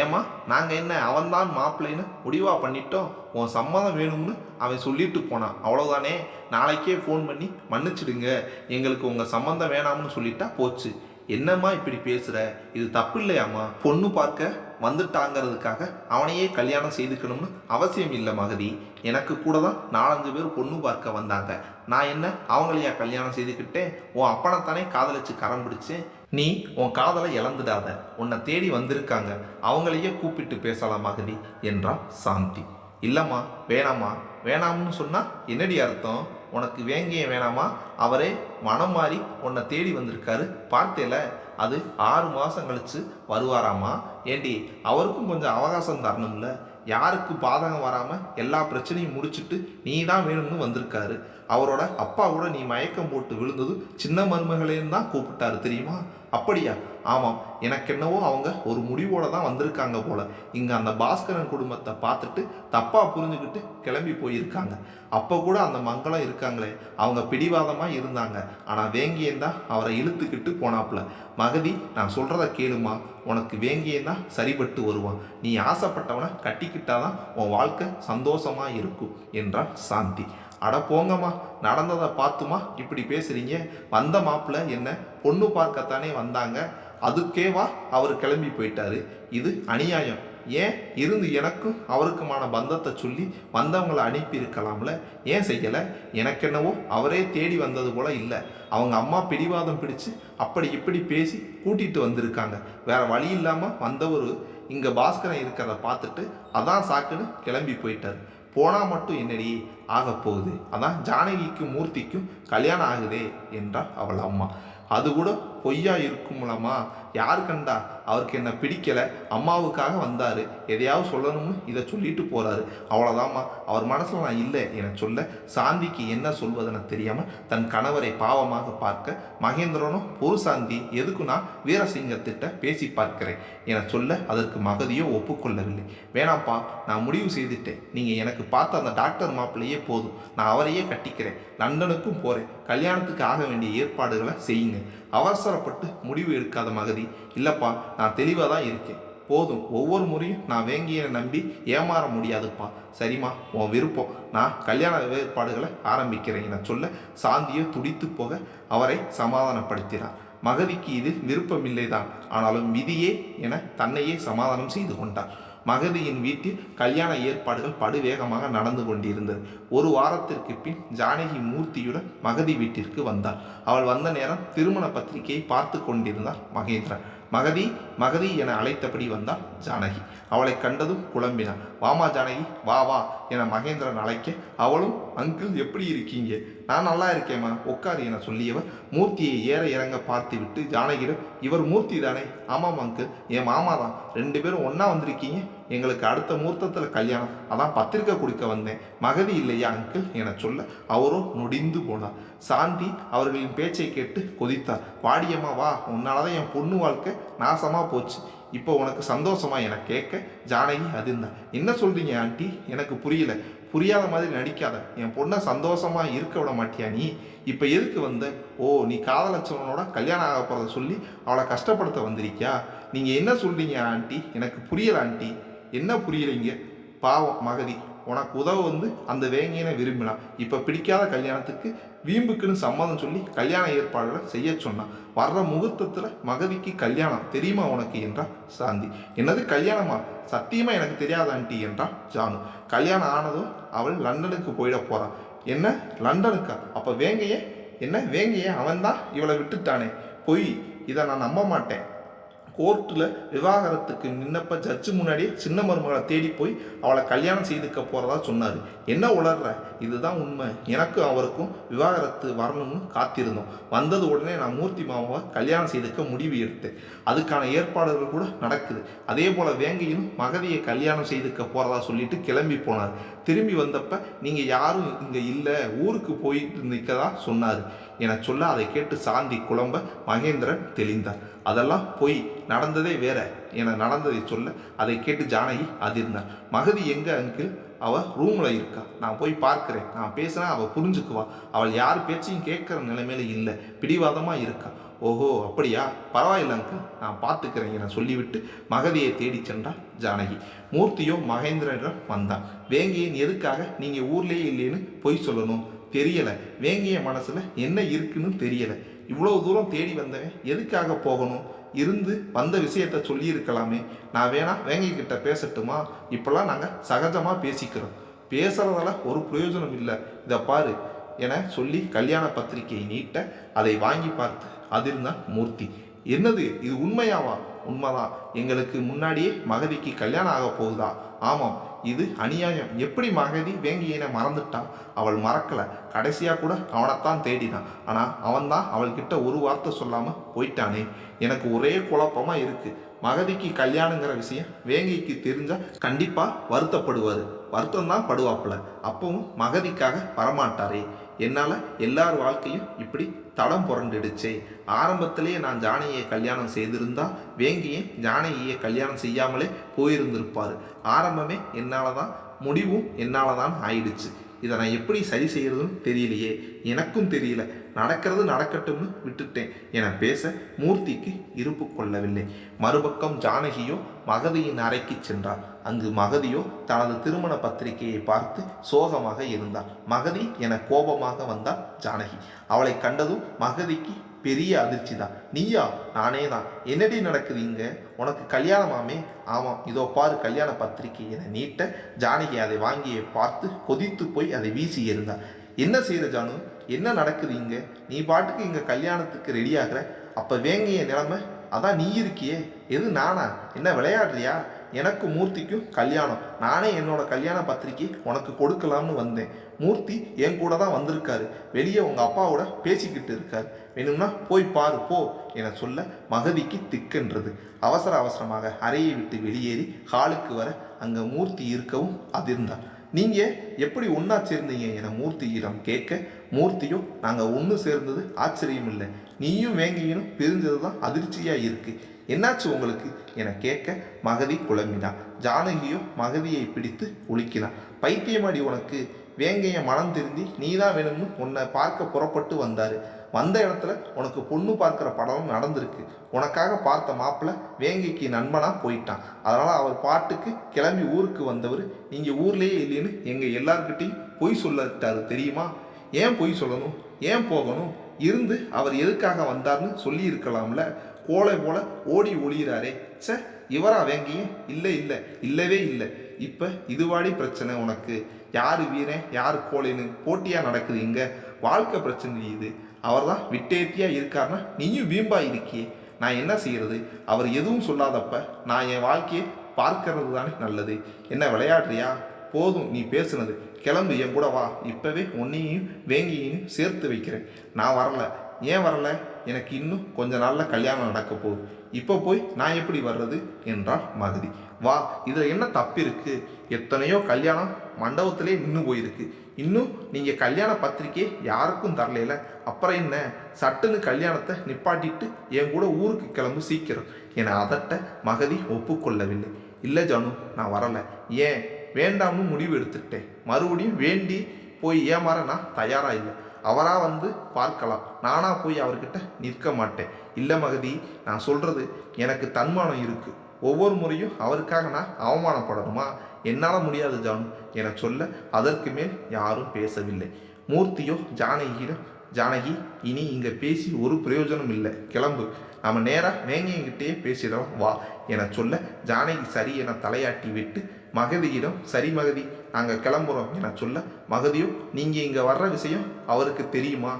ஏம்மா, நாங்கள் என்ன அவன்தான் மாப்பிள்ளைன்னு முடிவாக பண்ணிட்டோம். உன் சம்மதம் வேணும்னு அவன் சொல்லிட்டு போனான், அவ்வளோதானே. நாளைக்கே ஃபோன் பண்ணி மன்னிச்சிடுங்க, எங்களுக்கு உங்கள் சம்மந்தம் வேணாம்னு சொல்லிட்டா போச்சு. என்னம்மா இப்படி பேசுகிற? இது தப்பு இல்லையாம்மா? பொண்ணு பார்க்க வந்துட்டாங்கிறதுக்காக அவனையே கல்யாணம் செய்துக்கணும்னு அவசியம் இல்லை மகதி. எனக்கு கூட தான் 4-5 பேர் பொண்ணு பார்க்க வந்தாங்க. நான் என்ன அவங்களையா கல்யாணம் செய்துக்கிட்டேன்? உன் அப்பனைத்தானே காதலிச்சு கரம் பிடிச்சேன். நீ உன் காதலை இழந்துடாத. உன்னை தேடி வந்திருக்காங்க, அவங்களையே கூப்பிட்டு பேசலாம் மகதி என்றான் சாந்தி. இல்லைம்மா, வேணாம்மா. வேணாம்னு சொன்னால் என்னடி அர்த்தம்? உனக்கு வேங்கிய வேணாமா? அவரே மனம் மாறி உன்னை தேடி வந்திருக்காரு, பார்த்தேல. அது 6 மாதம் கழிச்சு வருவாராமா. ஏண்டி, அவருக்கும் கொஞ்சம் அவகாசம் தரணும்ல. யாருக்கு பாதகம் வராமல் எல்லா பிரச்சனையும் முடிச்சுட்டு நீ தான் வேணும்னு வந்திருக்காரு. அவரோட அப்பா கூட நீ மயக்கம் போட்டு விழுந்ததும் சின்ன மருமகளேன்னு தான் கூப்பிட்டாரு, தெரியுமா? அப்படியா? ஆமாம், எனக்கு என்னவோ அவங்க ஒரு முடிவோடு தான் வந்திருக்காங்க போல. இங்கே அந்த பாஸ்கரன் குடும்பத்தை பார்த்துட்டு தப்பாக புரிஞ்சுக்கிட்டு கிளம்பி போயிருக்காங்க. அப்போ கூட அந்த மங்களம் இருக்காங்களே, அவங்க பிடிவாதமாக இருந்தாங்க. ஆனால் வேங்கியன் தான் அவரை இழுத்துக்கிட்டு போனாப்புல. மகதி, நான் சொல்கிறத கேளுமா, உனக்கு வேங்கியன் தான் சரிபட்டு வருவான். நீ ஆசைப்பட்டவனை கட்டிக்கிட்டாதான் உன் வாழ்க்கை சந்தோஷமாக இருக்கும் என்றான் சாந்தி. அட போங்கம்மா, நடந்ததை பார்த்துமா இப்படி பேசுகிறீங்க? வந்த மாப்பிள்ளை என்ன பொண்ணு பார்க்கத்தானே வந்தாங்க, அதுக்கேவா அவர் கிளம்பி போயிட்டாரு? இது அநியாயம். ஏன் இருந்து எனக்கும் அவருக்குமான பந்தத்தை சொல்லி வந்தவங்களை அனுப்பி இருக்கலாம்ல, ஏன் செய்யலை? எனக்கென்னவோ அவரே தேடி வந்தது போல இல்லை. அவங்க அம்மா பிடிவாதம் பிடிச்சு அப்படி இப்படி பேசி கூட்டிகிட்டு வந்திருக்காங்க. வேற வழி இல்லாமல் வந்தவர் இங்கே பாஸ்கரன் இருக்கிறத பார்த்துட்டு அதான் சாக்குன்னு கிளம்பி போயிட்டார். போனால் மட்டும் என்னடி ஆக போகுது? அதான் ஜானகிக்கும் மூர்த்திக்கும் கல்யாணம் ஆகுதே என்றாள் அவள் அம்மா. அது கூட பொய்யா இருக்கும்லம்மா. யார் கண்டா? அவருக்கு என்ன பிடிக்கலை, அம்மாவுக்காக வந்தார், எதையாவது சொல்லணும்னு இதை சொல்லிட்டு போகிறாரு, அவ்வளோதாம்மா. அவர் மனசில் நான் இல்லை என சொல்ல சாந்திக்கு என்ன சொல்வதென தெரியாமல் தன் கணவரை பாவமாக பார்க்க மகேந்திரனும் ஒரு சாந்தி எதுக்கு நான் வீரசிங்கத்திட்ட பேசி பார்க்கிறேன் என சொல்ல அதற்கு மகதியோ ஒப்புக்கொள்ளவில்லை. வேணாம்ப்பா, நான் முடிவு செய்துட்டேன். நீங்கள் எனக்கு பார்த்த அந்த டாக்டர் மாப்பிள்ளையே போதும், நான் அவரையே கட்டிக்கிறேன். லண்டனுக்கும் போகிறேன். கல்யாணத்துக்கு ஆக வேண்டிய ஏற்பாடுகளை செய்யுங்க. அவசரப்பட்டு முடிவு எடுக்காத மகதி. இல்லைப்பா, நான் தெளிவாக தான் இருக்கேன். போதும், ஒவ்வொரு முறையும் நான் வேங்கியனை நம்பி ஏமாற முடியாதுப்பா. சரிம்மா, உன் விருப்பம். நான் கல்யாண ஏற்பாடுகளை ஆரம்பிக்கிறேன் என சொல்ல சாந்தியோ துடித்து போக அவரை சமாதானப்படுத்தினார். மகதிக்கு இதில் விருப்பமில்லைதான், ஆனாலும் விதியே என தன்னையே சமாதானம் செய்து கொண்டார். மகதியின் வீட்டில் கல்யாண ஏற்பாடுகள் படுவேகமாக நடந்து கொண்டிருந்தது. ஒரு வாரத்திற்கு பின் ஜானகி மூர்த்தியுடன் மகதி வீட்டிற்கு வந்தாள். அவள் வந்த நேரம் திருமண பத்திரிகையை பார்த்து கொண்டிருந்தார் மகேந்திரன். மகதி மகதி என அழைத்தபடி வந்தாள் ஜானகி. அவளை கண்டதும் குழம்பினாள். வாமா ஜானகி, வா வா என மகேந்திரன் அழைக்க அவளும் அங்கிள் எப்படி இருக்கீங்க? நான் நல்லா இருக்கேம்மா, உட்காரு என சொல்லியவர் மூர்த்தியை ஏற இறங்க பார்த்து விட்டு ஜானகியிடம், இவர் மூர்த்தி தானே? ஆமாம் அங்கிள், என் மாமா தான். 2 பேரும் ஒன்றா வந்திருக்கீங்க. எங்களுக்கு அடுத்த முகூர்த்தத்தில் கல்யாணம், அதான் பத்திரிக்கை கொடுக்க வந்தேன். மகதி இல்லையா அங்கிள் என சொல்ல அவரோ நொடிந்து போனார். சாந்தி அவர்களின் பேச்சை கேட்டு கொதித்தார். வாடியம்மா வா, உன்னாலதான் என் பொண்ணு வாழ்க்கை நாசமாக போச்சு. இப்போ உனக்கு சந்தோஷமா என கேட்க ஜானகி அதிர்ந்தார். என்ன சொல்கிறீங்க ஆண்டி? எனக்கு புரியல. புரியாத மாதிரி நடிக்காத. என் பொண்ணை சந்தோஷமா இருக்க விட மாட்டியா நீ? இப்போ எதுக்கு வந்த? ஓ, நீ காதலச்சவனோட கல்யாணம் ஆக போகிறத சொல்லி அவளை கஷ்டப்படுத்த வந்திருக்கியா? நீங்கள் என்ன சொல்கிறீங்க ஆண்டி? எனக்கு புரியல ஆண்டி. என்ன புரியலைங்க? பாவம் மகதி, உனக்கு உதவ வந்து அந்த வேங்கையனை விரும்பினான். இப்போ பிடிக்காத கல்யாணத்துக்கு வீம்புக்குன்னு சம்மதம் சொல்லி கல்யாண ஏற்பாடுகளை செய்ய சொன்னான். வர்ற முகூர்த்தத்தில் மகதிக்கு கல்யாணம் தெரியுமா உனக்கு என்றான் சாந்தி. என்னது கல்யாணமா? சத்தியமாக எனக்கு தெரியாத ஆண்டி என்றான் ஜானு. கல்யாணம் ஆனதும் அவள் லண்டனுக்கு போயிட போகிறான். என்ன லண்டனுக்கா? அப்போ வேங்கையே என்ன வேங்கையே அவன்தான் இவளை விட்டுட்டானே? பொய், இதை நான் நம்ப மாட்டேன். கோர்ட்டில் விவாகரத்துக்கு நின்னப்ப ஜட்ஜு முன்னாடியே சின்ன மருமகளை தேடி போய் அவளை கல்யாணம் செய்துக்க போகிறதா சொன்னார். என்ன உளர்ற? இதுதான் உண்மை. எனக்கும் அவருக்கும் விவாகரத்து வரணும்னு காத்திருந்தோம். வந்தது உடனே நான் மூர்த்தி மாமாவை கல்யாணம் செய்துக்க முடிவு எடுத்தேன். அதுக்கான ஏற்பாடுகள் கூட நடக்குது. அதே போல் வேங்கையும் மகதியை கல்யாணம் செய்துக்க போகிறதா சொல்லிட்டு கிளம்பி போனார். திரும்பி வந்தப்ப நீங்கள் யாரும் இங்கே இல்லை, ஊருக்கு போயிட்டு நிற்கதா சொன்னார் என சொல்ல அதை கேட்டு சாந்தி குழம்ப மகேந்திரன் தெளிந்தார். அதெல்லாம் போய் நடந்ததே வேற என நடந்ததை சொல்ல அதை கேட்டு ஜானகி அதிர்ந்தார். மகதி எங்க அங்கிள்? அவள் ரூமில் இருக்கா, நான் போய் பார்க்குறேன். நான் பேசுனா அவள் புரிஞ்சுக்குவா. அவள் யார் பேச்சையும் கேட்குற நிலைமையில இல்லை, பிடிவாதமாக இருக்கா. ஓஹோ அப்படியா, பரவாயில்ல அங்கிள், நான் பார்த்துக்கிறேன் என சொல்லிவிட்டு மகதியை தேடி சென்றான் ஜானகி. மூர்த்தியோ மகேந்திரனிடம் வந்தான். வேங்கையன் எதுக்காக நீங்கள் ஊர்லேயே இல்லைன்னு பொய் சொல்லணும்? தெரியலை. வேங்கைய மனசில் என்ன இருக்குன்னு தெரியலை. இவ்வளோ தூரம் தேடி வந்தவன் எதுக்காக போகணும்? இருந்து வந்த விஷயத்த சொல்லியிருக்கலாமே. நான் வேணா வேங்கைக்கிட்ட பேசட்டுமா? இப்போல்லாம் நாங்கள் சகஜமாக பேசிக்கிறோம். பேசுகிறதால ஒரு பிரயோஜனம் இல்லை. இதை பாரு என சொல்லி கல்யாண பத்திரிகையை நீட்ட அதை வாங்கி பார்த்து அதிர்ந்தான் மூர்த்தி. என்னது இது? உண்மையாவா? உண்மைதான். எங்களுக்கு முன்னாடியே மகதிக்கு கல்யாணம் ஆக போகுதா? ஆமாம், இது அநியாயம். எப்படி மகதி வேங்கையனை மறந்துட்டான்? அவள் மறக்கலை. கடைசியாக கூட அவனைத்தான் தேடினான். ஆனால் அவன்தான் அவள்கிட்ட ஒரு வார்த்தை சொல்லாமல் போயிட்டானே. எனக்கு ஒரே குழப்பமாக இருக்குது. மகதிக்கு கல்யாணங்கிற விஷயம் வேங்கைக்கு தெரிஞ்சால் கண்டிப்பாக வருத்தப்படுவார். வருத்தம் தான் படுவாப்புல. அப்பவும் மகதிக்காக வரமாட்டாரே. என்னால் எல்லார் வாழ்க்கையும் இப்படி தடம் புரண்டுடுச்சே. ஆரம்பத்திலேயே நான் ஜானகியை கல்யாணம் செய்திருந்தா வேங்கியை ஜானகியை கல்யாணம் செய்யாமலே போயிருந்திருப்பார். ஆரம்பமே என்னால் தான், முடிவும் என்னால் தான் ஆயிடுச்சு. இதை நான் எப்படி சரி செய்கிறதுன்னு தெரியலையே. எனக்கும் தெரியல. நடக்கிறது நடக்கட்டும்னு விட்டுட்டேன் என பேச மூர்த்திக்கு இருப்பு கொள்ளவில்லை. மறுபக்கம் ஜானகியோ மகதியின் அறைக்கு சென்றார். அங்கு மகதியோ தனது திருமண பத்திரிகையை பார்த்து சோகமாக இருந்தார். மகதி என கோபமாக வந்தார் ஜானகி. அவளை கண்டதும் மகதிக்கு பெரிய அதிர்ச்சி தான். நீயா? நானே தான். என்னடி நடக்குது இங்க? உனக்கு கல்யாணமாமே? ஆமாம், இதோ பாரு கல்யாண பத்திரிகை என நீட்ட ஜானகி அதை வாங்கிய பார்த்து கொதித்து போய் அதை வீசி எறிந்தார். என்ன செய்கிற ஜானு? என்ன நடக்குது இங்க? நீ பாட்டுக்கு இங்க கல்யாணத்துக்கு ரெடியாகிற. அப்ப வேங்கைய நிலைமை? அதான் நீ இருக்கியே. எது நானா? என்ன விளையாடுறியா? எனக்கு மூர்த்திக்கும் கல்யாணம். நானே என்னோட கல்யாண பத்திரிக்கை உனக்கு கொடுக்கலாம்னு வந்தேன். மூர்த்தி என் கூட தான் வந்திருக்காரு. வெளியே உங்கள் அப்பாவோட பேசிக்கிட்டு இருக்காரு. வேணும்னா போய் பாரு போ என சொல்ல மகதிக்கு திக்கென்றது. அவசர அவசரமாக அறையை விட்டு வெளியேறி ஹாலுக்கு வர அங்கே மூர்த்தி இருக்கவும் அதிர்ந்தார். நீங்கள் எப்படி ஒன்றா சேர்ந்தீங்க என மூர்த்தியிடம் கேட்க, மூர்த்தியோ நாங்கள் ஒன்று சேர்ந்தது ஆச்சரியம் இல்லை, நீயும் வேங்கையும் பிரிஞ்சது தான் அதிர்ச்சியாக இருக்குது. என்னாச்சு உங்களுக்கு என கேட்க மகதி குழம்பினான். ஜானகியோ மகதியை பிடித்து உலுக்கினான். பைத்தியமாடி உனக்கு? வேங்கைய மனம் திருந்தி நீதான் வேணும்னு உன்னை பார்க்க புறப்பட்டு வந்தார். வந்த இடத்துல உனக்கு பொண்ணு பார்க்குற படமும் நடந்திருக்கு. உனக்காக பார்த்த மாப்பிள்ளை வேங்கைக்கு நண்பனாக போயிட்டான். அதனால் அவர் பாட்டுக்கு கிளம்பி ஊருக்கு வந்தவர் நீங்கள் ஊர்லேயே இல்லைன்னு எங்கள் எல்லார்கிட்டையும் பொய் சொல்லிட்டாரு தெரியுமா? ஏன் பொய் சொல்லணும்? ஏன் போகணும்? இருந்து அவர் எதுக்காக வந்தார்னு சொல்லி இருக்கலாம்ல. கோலை போல ஓடி ஒளிகிறாரே. சே, இவரா வேங்கியே? இல்லை இல்லை, இல்லவே இல்லை. இப்போ இதுவாடி பிரச்சனை உனக்கு. யார் வீரன் யார் கோலைன்னு போட்டியாக நடக்குது இங்கே. வாழ்க்கை பிரச்சனை இது. அவர் தான் விட்டேத்தியாக இருக்காருன்னா நீயும் வீம்பா இருக்கியே. நான் என்ன செய்கிறது? அவர் எதுவும் சொல்லாதப்ப நான் என் வாழ்க்கையை பார்க்கறது தானே நல்லது. என்ன விளையாடுறியா? போதும் நீ பேசுனது. கிளம்பு, என் கூட வா. இப்போவே உன்னையும் வேங்கியையும் சேர்த்து வைக்கிறேன். நான் வரல. ஏன் வரல? எனக்கு இன்னும் கொஞ்ச நாளில் கல்யாணம் நடக்க போகுது. இப்போ போய் நான் எப்படி வர்றது என்றாள் மகதி. வா, இதில் என்ன தப்பு இருக்குது? எத்தனையோ கல்யாணம் மண்டபத்திலே நின்று போயிருக்கு. இன்னும் நீங்கள் கல்யாண பத்திரிக்கையை யாருக்கும் தரலையில. அப்புறம் என்ன? சட்டுன்னு கல்யாணத்தை நிப்பாட்டிட்டு என் கூட ஊருக்கு கிளம்பு சீக்கிரம் என அதட்ட மகதி ஒப்புக்கொள்ளவில்லை. இல்லை ஜானு, நான் வரலை. ஏன்? வேண்டாம்னு முடிவு எடுத்துட்டேன். மறுபடியும் வேண்டி போய் ஏமாற நான் தயாராக இல்லை. அவராக வந்து பார்க்கலாம், நானாக போய் அவர்கிட்ட நிற்க மாட்டேன். இல்லை மகதி, நான் சொல்கிறது எனக்கு தன்மானம் இருக்குது. ஒவ்வொரு முறையும் அவருக்காக நான் அவமானப்படணுமா? என்னால் முடியாது ஜானு என சொல்ல அதற்கு மேல் யாரும் பேசவில்லை. மூர்த்தியோ ஜானகியிடம், ஜானகி இனி இங்கே பேசி ஒரு பிரயோஜனம் இல்லை, கிளம்பு, நம்ம நேராக வேங்கியங்கிட்டே பேசிடலாம் வா என சொல்ல ஜானகி சரி என தலையாட்டி விட்டு மகதியிடம், சரி மகதி நாங்கள் கிளம்புறோம் என சொல்ல மகதியோ, நீங்கள் இங்கே வர்ற விஷயம் அவருக்கு தெரியுமா?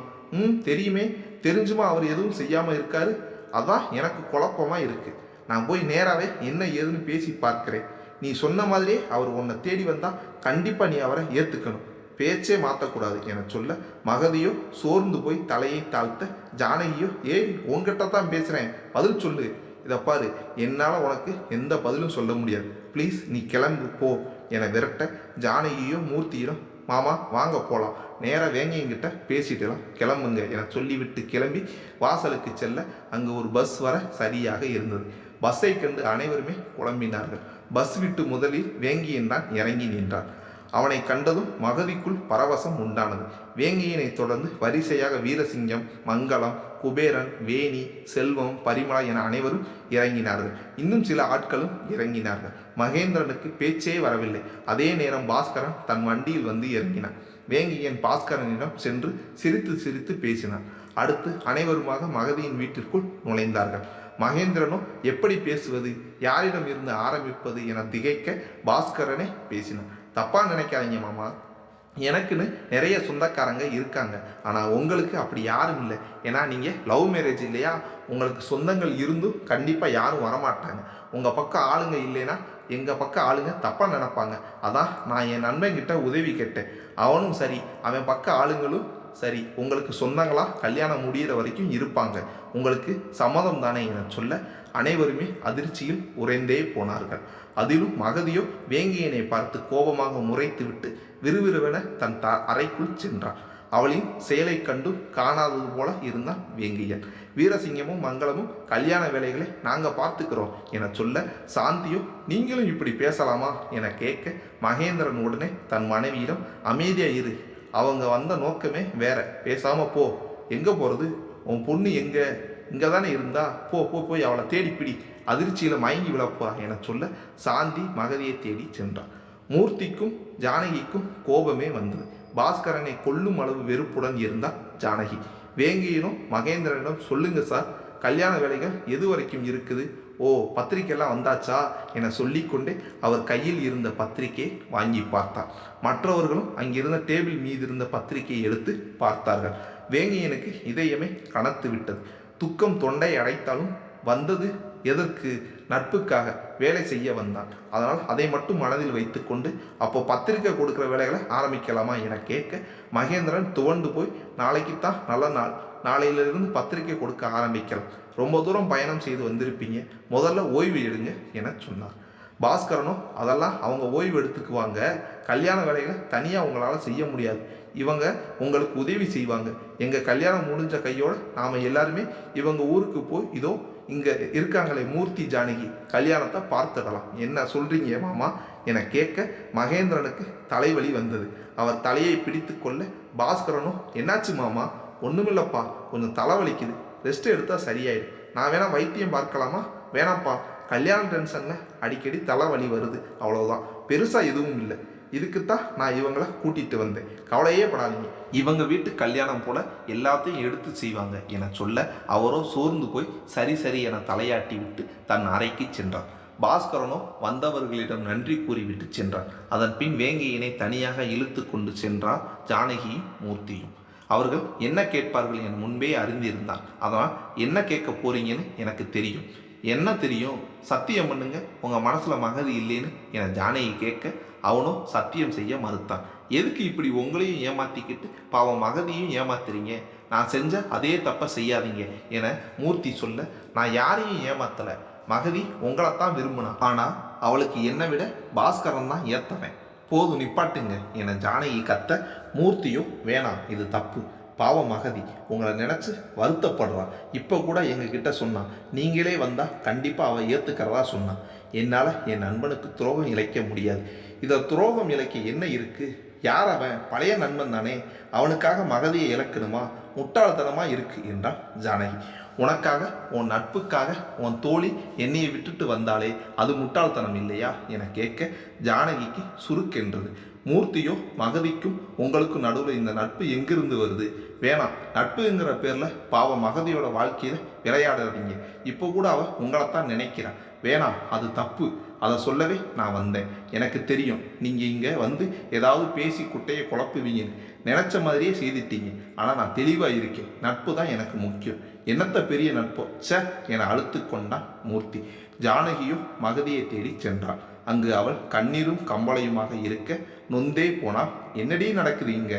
தெரியுமே, தெரிஞ்சுமா அவர் எதுவும் செய்யாமல் இருக்காரு? அதான் எனக்கு குழப்பமாக இருக்குது. நான் போய் நேராகவே என்ன ஏதுன்னு பேசி பார்க்குறேன். நீ சொன்ன மாதிரியே அவர் உன்னை தேடி வந்தால் கண்டிப்பாக நீ அவரை ஏற்றுக்கணும், பேச்சே மாற்றக்கூடாது என சொல்ல மகதியோ சோர்ந்து போய் தலையை தாழ்த்த ஜானகியோ, ஏய் உன்கிட்ட தான் பேசுகிறேன், பதில் சொல்லு. இதை பாரு, என்னால் உனக்கு எந்த பதிலும் சொல்ல முடியாது, ப்ளீஸ் நீ கிளம்பு போ என விரட்ட ஜானகியோ மூர்த்தியிடம், மாமா வாங்க போகலாம், நேராக வேங்கியங்கிட்ட பேசிட்டுலாம், கிளம்புங்க என சொல்லிவிட்டு கிளம்பி வாசலுக்கு செல்ல அங்கு ஒரு பஸ் வர சரியாக இருந்தது. பஸ்ஸை கண்டு அனைவருமே குழம்பினார்கள். பஸ் விட்டு முதலில் வேங்கியன் தான் இறங்கி நின்றான். அவனை கண்டதும் மகதிக்குள் பரவசம் உண்டானது. வேங்கியனை தொடர்ந்து வரிசையாக வீரசிங்கம், மங்களம், குபேரன், வேணி, செல்வம், பரிமளா என அனைவரும் இறங்கினார்கள். இன்னும் சில ஆட்களும் இறங்கினார்கள். மகேந்திரனுக்கு பேச்சே வரவில்லை. அதே நேரம் பாஸ்கரன் தன் வண்டியில் வந்து இறங்கினான். வேங்கியன் பாஸ்கரனிடம் சென்று சிரித்து சிரித்து பேசினான். அடுத்து அனைவருமாக மகதியின் வீட்டிற்குள் நுழைந்தார்கள். மகேந்திரனோ எப்படி பேசுவது, யாரிடம் இருந்து ஆரம்பிப்பது என திகைக்க பாஸ்கரனே பேசினான். தப்பாக நினைக்காதீங்க மாமா, எனக்குன்னு நிறைய சொந்தக்காரங்க இருக்காங்க, ஆனால் உங்களுக்கு அப்படி யாரும் இல்லை. ஏன்னா நீங்கள் லவ் மேரேஜ் இல்லையா, உங்களுக்கு சொந்தங்கள் இருந்தும் கண்டிப்பாக யாரும் வரமாட்டாங்க. உங்கள் பக்கம் ஆளுங்க இல்லைன்னா எங்கள் பக்கம் ஆளுங்க தப்பாக நினைப்பாங்க. அதான் நான் என் நண்பன்கிட்ட உதவி கேட்டேன். அவனும் சரி, அவன் பக்க ஆளுங்களும் சரி, உங்களுக்கு சொந்தங்களாக கல்யாணம் முடிகிற வரைக்கும் இருப்பாங்க, உங்களுக்கு சம்மதம் தானே என சொல்ல அனைவருமே அதிர்ச்சியில் உறைந்தே போனார்கள். அதிலும் மகதியோ வேங்கியனை பார்த்து கோபமாக முறைத்துவிட்டு விறுவிறுவென தன் அறைக்குள் சென்றான். அவளின் செயலை கண்டு காணாதது போல இருந்தான் வேங்கியன். வீரசிங்கமும் மங்களமும் கல்யாண வேலைகளை நாங்கள் பார்த்துக்கிறோம் என சொல்ல சாந்தியோ, நீங்களும் இப்படி பேசலாமா என கேட்க மகேந்திரன் உடனே தன் மனைவியிடம், அமைதியாக இரு, அவங்க வந்த நோக்கமே வேற, பேசாமல் போ. எங்கே போகிறது, உன் பொண்ணு எங்கே, இங்கே தானே இருந்தா, போ போ போய் அவளை தேடிப்பிடி, அதிர்ச்சியில் மயங்கி விழப்பா என சொல்ல சாந்தி மகதியை தேடி சென்றான். மூர்த்திக்கும் ஜானகிக்கும் கோபமே வந்தது. பாஸ்கரனை கொல்லும் அளவு வெறுப்புடன் இருந்தால் ஜானகி. வேங்கியனும் மகேந்திரனிடம், சொல்லுங்க சார், கல்யாண வேலைகள் எது வரைக்கும் இருக்குது? ஓ, பத்திரிக்கையெல்லாம் வந்தாச்சா என சொல்லிக்கொண்டே அவர் கையில் இருந்த பத்திரிகையை வாங்கி பார்த்தார். மற்றவர்களும் அங்கிருந்த டேபிள் மீது இருந்த பத்திரிகையை எடுத்து பார்த்தார்கள். வேங்கியனுக்கு இதயமே கனத்து விட்டது. துக்கம் தொண்டை அடைத்தாலும் வந்தது எதற்கு? நட்புக்காக வேலை செய்ய வந்தான். அதனால் அதை மட்டும் மனதில் வைத்து கொண்டு, அப்போ பத்திரிக்கை கொடுக்குற வேலைகளை ஆரம்பிக்கலாமா என கேட்க மகேந்திரன் துவண்டு போய், நாளைக்குத்தான் நல்ல நாள், நாளையிலிருந்து பத்திரிக்கை கொடுக்க ஆரம்பிக்கலாம், ரொம்ப தூரம் பயணம் செய்து வந்திருப்பீங்க, முதல்ல ஓய்வு எடுங்க என சொன்னார். பாஸ்கரனோ, அதெல்லாம் அவங்க ஓய்வு எடுத்துக்குவாங்க, கல்யாண வேலைகளை தனியாக உங்களால் செய்ய முடியாது, இவங்க உங்களுக்கு உதவி செய்வாங்க, எங்கள் கல்யாணம் முடிஞ்ச கையோடு நாம் எல்லாருமே இவங்க ஊருக்கு போய் இதோ இங்கே இருக்காங்களே மூர்த்தி ஜானகி கல்யாணத்தை பார்த்துடலாம், என்ன சொல்கிறீங்க மாமா என கேட்க மகேந்திரனுக்கு தலைவலி வந்தது. அவர் தலையை பிடித்து கொள்ள பாஸ்கரனும், என்னாச்சு மாமா? ஒன்றுமில்லப்பா, கொஞ்சம் தலைவலிக்குது, ரெஸ்ட் எடுத்தால் சரியாயிடும், நான் வேணா வைத்தியம் பார்க்கலாமா? வேணாம்ப்பா, கல்யாண டென்ஷனில் அடிக்கடி தலைவலி வருது, அவ்வளோதான், பெருசாக எதுவும் இல்லை, இதுக்குத்தான் நான் இவங்களை கூட்டிகிட்டு வந்தேன், கவலையே படாதீங்க, இவங்க வீட்டு கல்யாணம் போல எல்லாத்தையும் எடுத்து செய்வாங்க என சொல்ல அவரோ சோர்ந்து போய் சரி சரி என தலையாட்டி விட்டு தன் அறைக்கு சென்றார். பாஸ்கரனோ வந்தவர்களிடம் நன்றி கூறிவிட்டு சென்றார். அதன் பின் வேங்கியனை தனியாக இழுத்து கொண்டு சென்றார் ஜானகியும் மூர்த்தியும். அவர்கள் என்ன கேட்பார்கள் என முன்பே அறிந்திருந்தான். அதனால் என்ன கேட்க போறீங்கன்னு எனக்கு தெரியும். என்ன தெரியும்? சத்தியம் பண்ணுங்க, உங்கள் மனசில் மகதி இல்லைன்னு என ஜானகி கேட்க அவனும் சத்தியம் செய்ய மறுத்தான். எதுக்கு இப்படி உங்களையும் ஏமாற்றிக்கிட்டு பாவம் மகதியும் ஏமாத்துறீங்க? நான் செஞ்ச அதே தப்பை செய்யாதீங்க என மூர்த்தி சொல்ல, நான் யாரையும் ஏமாத்தலை, மகதி உங்களைத்தான் விரும்பினான், ஆனால் அவளுக்கு என்னை விட பாஸ்கரன் தான் ஏற்றவன், போதும் நிப்பாட்டுங்க என ஜானகி கத்த, மூர்த்தியும் வேணாம், இது தப்பு, பாவம் மகதி உங்களை நினச்சி வருத்தப்படுறான், இப்போ கூட எங்ககிட்ட சொன்னான், நீங்களே வந்தால் கண்டிப்பாக அவள் ஏற்றுக்கிறதா சொன்னான், என்னால் என் நண்பனுக்கு துரோகம் இழைக்க முடியாது, இதை துரோகம் இலக்கிய என்ன இருக்கு? யார் அவன்? பழைய நண்பன் தானே, அவனுக்காக மகதியை இழக்கணுமா? முட்டாள்தனமா இருக்கு என்றாள் ஜானகி. உனக்காக, உன் நட்புக்காக உன் தோழி என்னையை விட்டுட்டு வந்தாலே அது முட்டாள்தனம் இல்லையா என கேட்க ஜானகிக்கு சுருக்கென்றது. மூர்த்தியோ மகதிக்கும் உங்களுக்கும் நடுவில் இந்த நட்பு எங்கிருந்து வருது? வேணாம், நட்புங்கிற பேரில் பாவம் மகதியோட வாழ்க்கையில் விளையாடாதீங்க. இப்போ கூட அவள் உங்களைத்தான் நினைக்கிறான். வேணாம், அது தப்பு. அதை சொல்லவே நான் வந்தேன். எனக்கு தெரியும் நீங்கள் இங்கே வந்து ஏதாவது பேசி குட்டையை குழப்புவீங்கன்னு. நினச்ச மாதிரியே செய்துட்டீங்க. ஆனால் நான் தெளிவாக இருக்கேன். நட்பு தான் எனக்கு முக்கியம். என்னத்த பெரிய நட்போ என அழுத்து கொண்டான் மூர்த்தி. ஜானகியும் மகதியை தேடி சென்றாள். அங்கு அவள் கண்ணீரும் கம்பளையுமாக இருக்க நொந்தே போனால், என்னடி நடக்குதுங்க?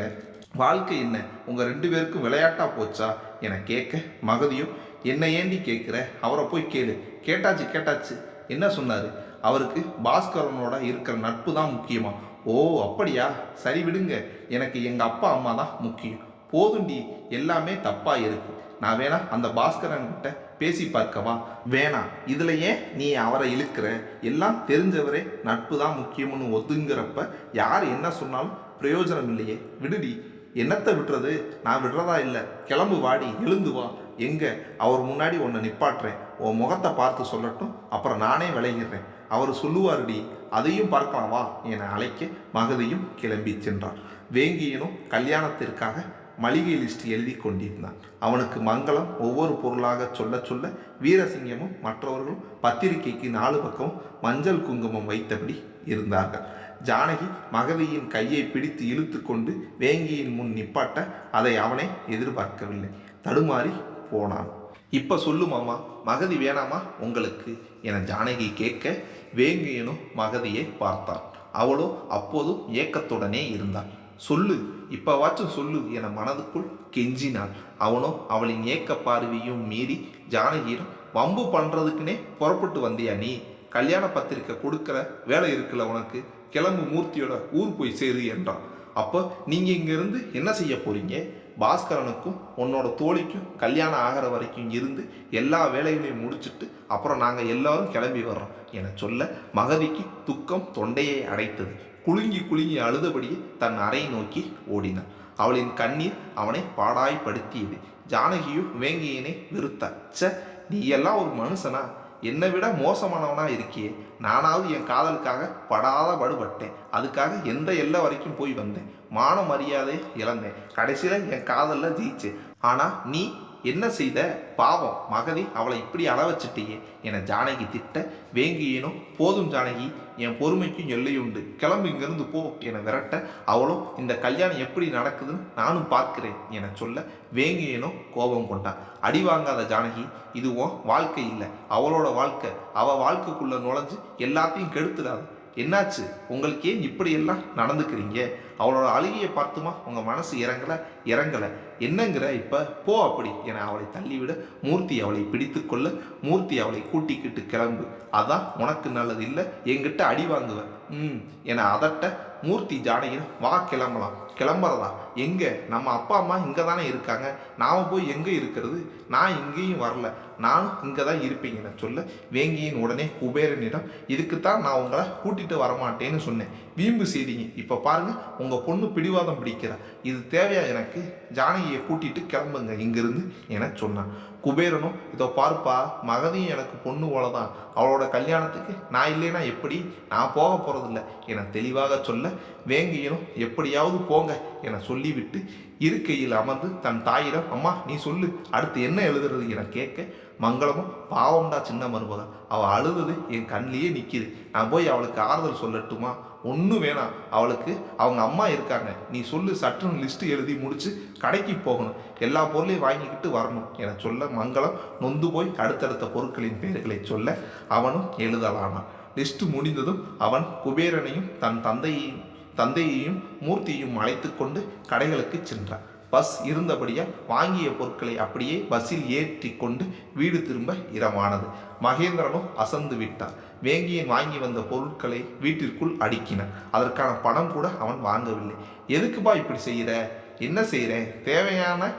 வாழ்க்கை என்ன உங்கள் 2 பேருக்கும் விளையாட்டா போச்சா என கேட்க மகதியும், என்ன ஏண்டி கேட்குற? அவரை போய் கேளு. கேட்டாச்சு. என்ன சொன்னார்? அவருக்கு பாஸ்கரனோட இருக்கிற நட்பு தான் முக்கியமா? ஓ அப்படியா, சரி விடுங்க. எனக்கு எங்கள் அப்பா அம்மா தான் முக்கியம். போதுண்டி, எல்லாமே தப்பாக இருக்கு. நான் வேணா அந்த பாஸ்கரன்கிட்ட பேசி பார்க்கவா? வேணாம். இதில் ஏன் நீ அவரை இழுக்கிற? எல்லாம் தெரிஞ்சவரே நட்பு தான் முக்கியம்னு ஒதுங்கிறப்ப யார் என்ன சொன்னாலும் பிரயோஜனம் இல்லையே. விடுடி. என்னத்தை விடுறது? நான் விடுறதா இல்லை. கிளம்பு, வாடி, எழுந்து வா. எங்கே? அவர் முன்னாடி உன்னை நிப்பாட்டுறேன். உன் முகத்தை பார்த்து சொல்லட்டும், அப்புறம் நானே விளையிடுறேன். அவர் சொல்லுவாருடி, அதையும் பார்க்கலாம் வா என அழைக்க மகதியும் கிளம்பி சென்றான். வேங்கியனும் கல்யாணத்திற்காக மளிகை லிஸ்ட் எழுதி கொண்டிருந்தான். அவனுக்கு மங்களம் ஒவ்வொரு பொருளாக சொல்ல வீரசிங்கமும் மற்றவர்களும் பத்திரிகைக்கு 4 பக்கமும் மஞ்சள் குங்குமம் வைத்தபடி இருந்தார்கள். ஜானகி மகதியின் கையை பிடித்து இழுத்து கொண்டு வேங்கியின் முன் நிப்பாட்ட அதை அவனை எதிர்பார்க்கவில்லை. தடுமாறி போனான். இப்போ சொல்லு மாமா, மகதி வேணாமா உங்களுக்கு என ஜானகி கேட்க வேங்கியனும் மகதியை பார்த்தான். அவளோ அப்போதும் ஏக்கத்துடனே இருந்தாள். சொல்லு, இப்பவாச்சும் சொல்லு என மனதுக்குள் கெஞ்சினாள். அவனோ அவளின் ஏக்க பார்வையும் மீறி ஜானகியிடம், வம்பு பண்ணுறதுக்குன்னே புறப்பட்டு வந்தியா நீ? கல்யாண பத்திரிக்கை கொடுக்குற வேலை இருக்குல்ல உனக்கு, கிளம்பு, மூர்த்தியோட ஊர் போய் சேரு என்றான். அப்போ நீங்கள் இங்கேருந்து என்ன செய்ய போறீங்க? பாஸ்கரனுக்கும் உன்னோட தோழிக்கும் கல்யாணம் ஆகிற வரைக்கும் இருந்து எல்லா வேலைகளையும் முடிச்சுட்டு அப்புறம் நாங்கள் எல்லாரும் கிளம்பி வர்றோம் என சொல்ல மகதிக்கு துக்கம் தொண்டையை அடைத்தது. குலுங்கி அழுதபடியே தன் அறை நோக்கி ஓடினான். அவளின் கண்ணீர் அவனை பாடாய்படுத்தியது. ஜானகியும் வேங்கியனை வெறுத்த. நீ எல்லாம் ஒரு மனுஷனா? என்னை விட மோசமானவனா இருக்கியே. நானாவது என் காதலுக்காக படாத படுபட்டேன். அதுக்காக எந்த எல்லை வரைக்கும் போய் வந்தேன். மான மரியாதை இழந்தேன். கடைசியில் என் காதலில் ஜெயிச்சேன். ஆனால் நீ என்ன செய்த? பாவம் மகதி, அவளை இப்படி அளவச்சிட்டியே என ஜானகி திட்ட வேங்கியனும், போதும் ஜானகி, என் பொறுமைக்கும் எல்லையுண்டு, கிளம்பு இங்கிருந்து போ என விரட்ட அவளோ, இந்த கல்யாணம் எப்படி நடக்குதுன்னு நானும் பார்க்கிறேன் என சொல்ல வேங்கியனும் கோபம் கொண்டான். அடி வாங்காத ஜானகி, இதுவும் வாழ்க்கை இல்லை, அவளோட வாழ்க்கை. அவள் வாழ்க்கைக்குள்ளே நுழைஞ்சு எல்லாத்தையும் கெடுத்துடாது. என்னாச்சு உங்களுக்கு? ஏன் இப்படியெல்லாம் நடந்துக்கிறீங்க? அவளோட அழுகியை பார்த்துமா உங்கள் மனசு இறங்கலை என்னங்கிற? இப்போ போ அப்படி என அவளை தள்ளிவிட மூர்த்தி அவளை பிடித்து கொள்ள, மூர்த்தி அவளை கூட்டிக்கிட்டு கிளம்பு, அதான் உனக்கு நல்லது, இல்லை என்கிட்ட அடி வாங்குவேன் என அதட்ட மூர்த்தி ஜானகியும், வா கிளம்பலாம். கிளம்புறதா? எங்கே? நம்ம அப்பா அம்மா இங்கே தானே இருக்காங்க, நாம் போய் எங்கே இருக்கிறது? நான் இங்கேயும் வரல, நானும் இங்கே தான் இருப்பீங்கன்னு சொல்ல வேங்கியின் உடனே குபேரனிடம், இதுக்குத்தான் நான் உங்களை கூட்டிகிட்டு வரமாட்டேன்னு சொன்னேன், வீம்பு செய்தீங்க. இப்போ பாருங்கள், உங்கள் பொண்ணு பிடிவாதம் பிடிக்கிறா, இது தேவையா எனக்கு? ஜானகியை கூட்டிகிட்டு கிளம்புங்க இங்கிருந்து என சொன்னான். குபேரனும், இதோ பார்ப்பா, மகதியும் எனக்கு பொண்ணு போலதான், அவளோட கல்யாணத்துக்கு நான் இல்லைன்னா எப்படி? நான் போக போகிறதில்ல என தெளிவாக சொல்ல வேங்கியனும், எப்படியாவது போங்க என சொல்லிவிட்டு இருக்கையில் அமர்ந்து தன் தாயிடம், அம்மா நீ சொல்லு, அடுத்து என்ன எழுதுறது என கேட்க மங்களமும், பாவம்டா சின்ன மருமகன், அவள் அழுது என் கண்ணிலேயே நிற்கிது, நான் போய் அவளுக்கு ஆறுதல் சொல்லட்டுமா? ஒன்றும் வேணாம், அவளுக்கு அவங்க அம்மா இருக்காங்க, நீ சொல்லு, சட்டுன்னு லிஸ்ட்டு எழுதி முடித்து கடைக்கு போகணும், எல்லா பொருளையும் வாங்கிக்கிட்டு வரணும் என சொல்ல மங்களம் நொந்து போய் அடுத்தடுத்த பொருட்களின் பெயர்களை சொல்ல அவனும் எழுதலானான். லிஸ்ட்டு முடிந்ததும் அவன் குபேரனையும் தன் தந்தையையும் மூர்த்தியையும் அழைத்து கொண்டு கடைகளுக்கு சென்றான். பஸ் இருந்தபடியாக வாங்கிய பொருட்களை அப்படியே பஸ்ஸில் ஏற்றி கொண்டு வீடு திரும்ப இரவானது. மகேந்திரனும் அசந்து விட்டான். வேங்கியன் வாங்கி வந்த பொருட்களை வீட்டிற்குள் அடுக்கினான். அதற்கான பணம் கூட அவன் வாங்கவில்லை. எதுக்குப்பா இப்படி செய்கிற? என்ன செய்கிறேன்? தேவையான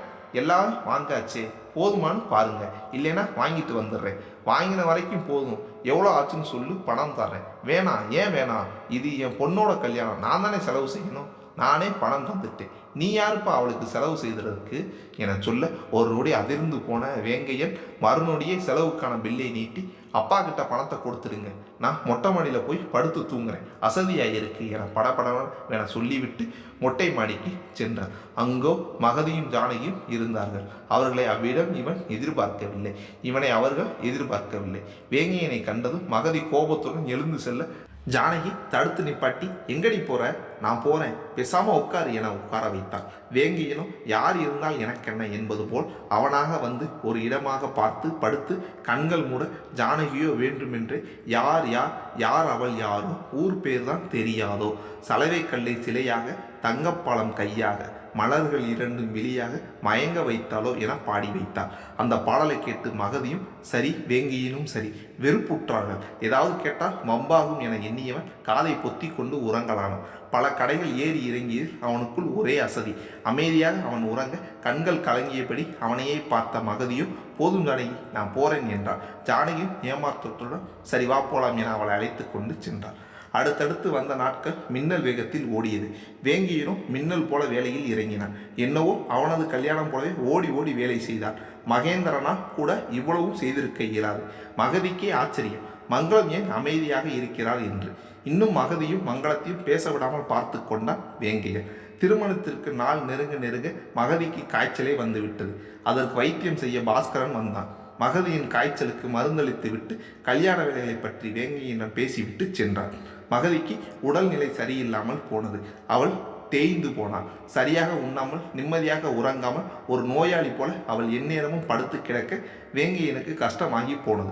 எல்லாம் வாங்காச்சே, போதுமானு பாருங்க, இல்லைன்னா வாங்கிட்டு வந்துடுறேன். வாங்கின வரைக்கும் போதும், எவ்வளோ ஆச்சுன்னு சொல்லு, பணம் தர்றேன். வேணாம், ஏன் வேணாம், இது என் பொண்ணோட கல்யாணம், நான் தானே செலவு செய்யணும், நானே பணம் தந்துட்டேன், நீ யாருப்பா அவளுக்கு செலவு செய்ததற்கு என சொல்ல ஒரு நொடி அதிர்ந்து போன வேங்கையன் மறுநொடியே செலவுக்கான பில்லை நீட்டி, அப்பா கிட்ட பணத்தை கொடுத்துடுங்க, நான் மொட்டை மாடியில் போய் படுத்து தூங்குறேன், அசதியாக இருக்கு என படபடவன் என சொல்லிவிட்டு மொட்டை மாடிக்கு சென்றார். அங்கோ மகதியும் ஜானகியும் இருந்தார்கள். அவர்களை அவ்விடம் இவன் எதிர்பார்க்கவில்லை, இவனை அவர்கள் எதிர்பார்க்கவில்லை. வேங்கையனை கண்டதும் மகதி கோபத்துடன் எழுந்து செல்ல ஜானகி தடுத்து நிப்பாட்டி, எங்கடி போற, நான் போறேன், பேசாம உட்காரு என உட்கார வைத்தான். வேங்கையனும் யார் இருந்தால் எனக்கென்ன என்பது போல் அவனாக வந்து ஒரு இடமாக பார்த்து படுத்து கண்கள் மூட ஜானகியோ வேண்டுமென்று யார் யார் யார் அவள் யாரோ, ஊர் பேர் தான் தெரியாதோ, சலவை கல்லை சிலையாக தங்கப்பாலம் கையாக மலர்கள் இரண்டும் வெளியாக மயங்க வைத்தாலோ என பாடி வைத்தார். அந்த பாடலை கேட்டு மகதியும் சரி வேங்கையினும் சரி வெறுப்புற்றார்கள். ஏதாவது கேட்டால் மம்பாகும் என எண்ணியவன் காதை பொத்தி கொண்டு உறங்கலானான். பல கடைகள் ஏறி இறங்கியதில் அவனுக்குள் ஒரே அசதி. அமைதியாக அவன் உறங்க கண்கள் கலங்கியபடி அவனையே பார்த்த மகதியும் போதும் ஜானகி, நான் போறேன் என்றார். ஜானகியும் ஏமாற்றத்துடன் சரி வா போலாம் என அவளை அழைத்து கொண்டு சென்றார். அடுத்தடுத்து வந்த நாட்கள் மின்னல் வேகத்தில் ஓடியது. வேங்கியனும் மின்னல் போல வேலையில் இறங்கினான். என்னவோ அவனது கல்யாணம் போலவே ஓடி ஓடி வேலை செய்தான். மகேந்திரனா கூட இவ்வளவும் செய்திருக்க இயலாது. மகதிக்கே ஆச்சரியம், மங்களம் ஏன் அமைதியாக இருக்கிறார் என்று. இன்னும் மகதியும் மங்களத்தையும் பேச விடாமல் பார்த்து கொண்டான் வேங்கையன். திருமணத்திற்கு நாள் நெருங்க நெருங்க மகதிக்கு காய்ச்சலே வந்துவிட்டது. அதற்கு வைத்தியம் செய்ய பாஸ்கரன் வந்தான். மகதியின் காய்ச்சலுக்கு மருந்தளித்து விட்டு கல்யாண வேலைகளை பற்றி வேங்கையிடம் பேசிவிட்டு சென்றான். மகதிக்கு உடல்நிலை சரியில்லாமல் போனது. அவள் தேய்ந்து போனாள். சரியாக உண்ணாமல் நிம்மதியாக உறங்காமல் ஒரு நோயாளி போல அவள் எந்நேரமும் படுத்து கிடக்க வேங்கையனுக்கு கஷ்டமாகி போனது.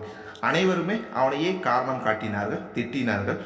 அனைவருமே அவனையே காரணம் காட்டினார்கள், திட்டினார்கள்,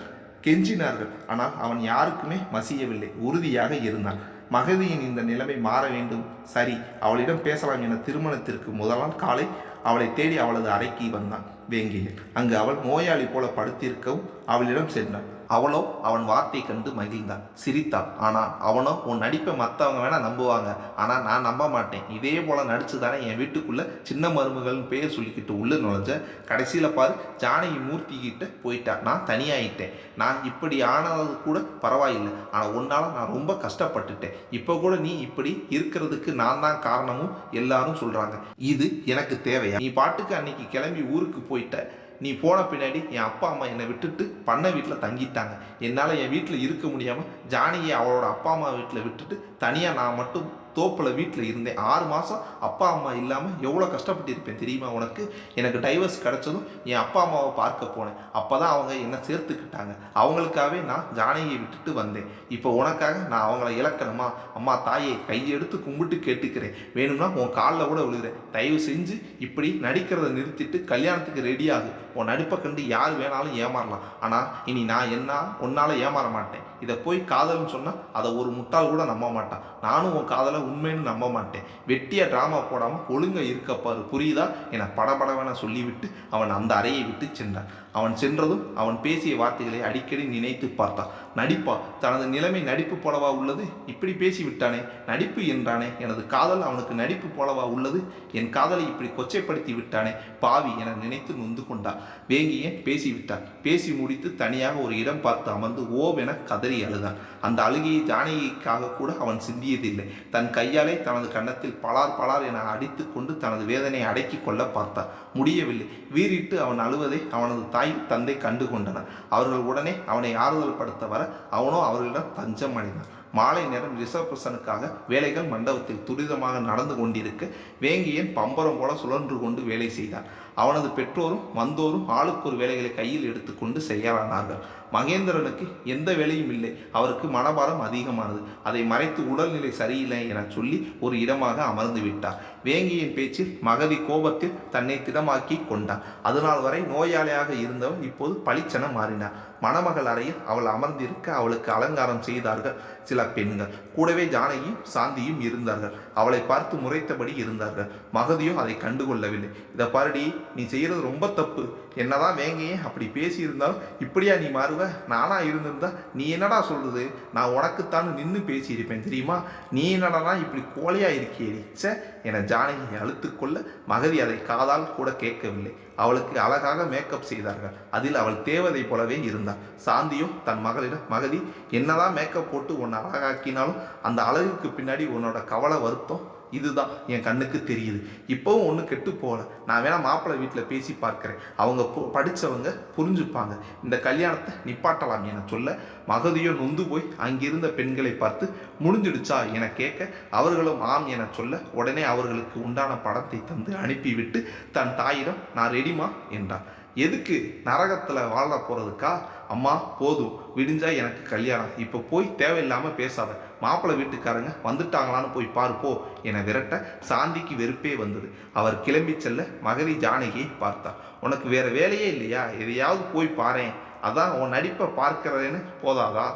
கெஞ்சினார்கள். ஆனால் அவன் யாருக்குமே மசியவில்லை, உறுதியாக இருந்தான். மகதியின் இந்த நிலைமை மாற வேண்டும், சரி அவளிடம் பேசலாம் என திருமணத்திற்கு முதல் நாள் காலை அவளை தேடி அவளது அறைக்கு வந்தான் வேங்கையன். அங்கு அவள் நோயாளி போல படுத்திருக்கவும் அவளிடம் சென்றான். அவளோ அவன் வார்த்தை கண்டு மகிழ்ந்தான், சிரித்தான். ஆனால் அவனோ உன் நடிப்பை மற்றவங்க வேணால் நம்புவாங்க, ஆனால் நான் நம்ப மாட்டேன், இதே போல் நடிச்சு தானே என் வீட்டுக்குள்ளே சின்ன மருமகள்னு பேர் சொல்லிக்கிட்டு உள்ளே நுழைஞ்ச, கடைசியில் பாரு ஜானகி மூர்த்தி கிட்ட போயிட்டா, நான் தனியாயிட்டேன், நான் இப்படி ஆனது கூட பரவாயில்லை, ஆனால் உன்னால் நான் ரொம்ப கஷ்டப்பட்டுட்டேன், இப்போ கூட நீ இப்படி இருக்கிறதுக்கு நான் தான் காரணமும் எல்லாரும் சொல்கிறாங்க, இது எனக்கு தேவையா? நீ பாட்டுக்கு அன்னைக்கு கிளம்பி ஊருக்கு போயிட்ட, நீ போன பின்னாடி என் அப்பா அம்மா என்னை விட்டுட்டு பண்ண வீட்டில் தங்கிட்டாங்க. என்னால் என் வீட்டில் இருக்க முடியாமல் ஜானகியை அவளோட அப்பா அம்மா வீட்டில் விட்டுட்டு தனியாக நான் மட்டும் தோப்பில் வீட்டில் இருந்தேன். 6 மாதம் அப்பா அம்மா இல்லாமல் எவ்வளோ கஷ்டப்பட்டிருப்பேன் தெரியுமா உனக்கு? எனக்கு டைவர்ஸ் கிடச்சதும் என் அப்பா அம்மாவை பார்க்க போனேன். அப்போ தான் அவங்க என்னை சேர்த்துக்கிட்டாங்க. அவங்களுக்காகவே நான் ஜானகியை விட்டுட்டு வந்தேன். இப்போ உனக்காக நான் அவங்கள இழக்கணுமா? அம்மா தாயை கையெடுத்து கும்பிட்டு கேட்டுக்கிறேன், வேணும்னா உன் காலில் கூட விழுகிறேன், தயவு செஞ்சு இப்படி நடிக்கிறத நிறுத்திட்டு கல்யாணத்துக்கு ரெடியாகு. உன் நடிப்பை கண்டு யார் வேணாலும் ஏமாறலாம், ஆனால் இனி நான் என்ன உன்னால் ஏமாற மாட்டேன். இதை போய் காதல்னு சொன்னால் அதை ஒரு முட்டாள் கூட நம்ப மாட்டான். நானும் உன் காதலை உண்மைன்னு நம்ப மாட்டேன். வெட்டியாக ட்ராமா போடாமல் ஒழுங்காக இருக்கப்பாரு, புரியுதா என படபடவென சொல்லிவிட்டு அவன் அந்த அறையை விட்டு சென்றான். அவன் சென்றதும் அவன் பேசிய வார்த்தைகளை அடிக்கடி நினைத்து பார்த்தான். நடிப்பா? தனது நிலைமை நடிப்பு போலவா உள்ளது? இப்படி பேசிவிட்டானே, நடிப்பு என்றானே, எனது காதல் அவனுக்கு நடிப்பு போலவா உள்ளது? என் காதலை இப்படி கொச்சைப்படுத்தி விட்டானே, பாவி என நினைத்து நொந்து கொண்டான். வேங்கியன் பேசிவிட்டான். பேசி முடித்து தனியாக ஒரு இடம் பார்த்து அமர்ந்து ஓவென கதறி அழுதான். அந்த அழுகையை ஜானகிக்காக கூட அவன் சிந்தியதில்லை. தன் கையாலே தனது கன்னத்தில் பலார் பலார் என அடித்து கொண்டு தனது வேதனை அடக்கி கொள்ள பார்த்தான். முடியவில்லை. வீறிட்டு அவன் அழுவதை அவனது தாய் தந்தை கண்டு கொண்டனர். அவர்கள் உடனே அவனை ஆறுதல் படுத்த வர அவனோ அவர்களிடம் தஞ்சம் அடைந்தான். மாலை நேரம் ரிசப்ஷனுக்காக வேலைகள் மண்டபத்தில் துரிதமாக நடந்து கொண்டிருக்க வேங்கியன் பம்பரம் போல சுழன்று கொண்டு வேலை செய்தான். அவனது பெற்றோரும் வந்தோரும் ஆளுக்கு ஒரு வேலைகளை கையில் எடுத்துக்கொண்டு செய்யலானார்கள். மகேந்திரனுக்கு எந்த வேலையும் இல்லை. அவருக்கு மனபாரம் அதிகமானது. அதை மறைத்து உடல்நிலை சரியில்லை என சொல்லி ஒரு இடமாக அமர்ந்து விட்டார். வேங்கியின் பேச்சில் மகதி கோபத்தில் தன்னை திடமாக்கி கொண்டார். அதுநாள் வரை நோயாளியாக இருந்தவன் இப்போது பளிச்சென மாறினார். மணமகள் அறையில் அவள் அமர்ந்திருக்க அவளுக்கு அலங்காரம் செய்தார்கள் சில பெண்கள். கூடவே ஜானகியும் சாந்தியும் இருந்தார்கள். அவளை பார்த்து முறைத்தபடி இருந்தார்கள். மகதியோ அதை கண்டுகொள்ளவில்லை. இதை பாருடி, நீ செய்கிறது ரொம்ப தப்பு. என்னதான் வேங்கையே அப்படி பேசியிருந்தாலும் இப்படியா நீ மாறுவ? நானா இருந்திருந்தா நீ என்னடா சொல்றது? நான் உனக்குத்தான் நின்று பேசியிருப்பேன் தெரியுமா? நீ என்னடா இப்படி கோழையா இருக்கியேடி சே என ஜானகியை அழுத்துக்கொள்ள மகதி அதை காதால் கூட கேட்கவில்லை. அவளுக்கு அழகாக மேக்கப் செய்தார்கள். அதில் அவள் தேவதை போலவே இருந்தாள். சாந்தியோ தன் மகளிடம், மகதி என்னதான் மேக்கப் போட்டு உன்னை அழகாக்கினாலும் அந்த அழகுக்கு பின்னாடி உன்னோட கவலை வருத்தம் இதுதான் என் கண்ணுக்கு தெரியுது. இப்போவும் ஒன்றும் கெட்டு போகல. நான் வேணா மாப்பிள்ளை வீட்டில் பேசி பார்க்குறேன். அவங்க படித்தவங்க புரிஞ்சுப்பாங்க. இந்த கல்யாணத்தை நிப்பாட்டலாம் என சொல்ல மகதியோ நொந்து போய் அங்கிருந்த பெண்களை பார்த்து முடிஞ்சிடுச்சா என கேட்க அவர்களும் ஆம் என சொல்ல உடனே அவர்களுக்கு உண்டான படத்தை தந்து அனுப்பிவிட்டு தன் தாயிடம் நான் ரெடிமா என்றார். எதுக்கு? நரகத்தில் வாழ போகிறதுக்கா? அம்மா போதும், விடிஞ்சா எனக்கு கல்யாணம். இப்போ போய் தேவையில்லாமல் பேசாத. மாப்பிள்ளை வீட்டுக்காரங்க வந்துட்டாங்களான்னு போய் பார்ப்போ என விரட்ட சாந்திக்கு வெறுப்பே வந்தது. அவர் கிளம்பி செல்ல மகதி ஜானகியை பார்த்தார். உனக்கு வேற வேலையே இல்லையா? எதையாவது போய் பாரேன். அதான் உன் நடிப்பை பார்க்கிறேன்னு போதாதா?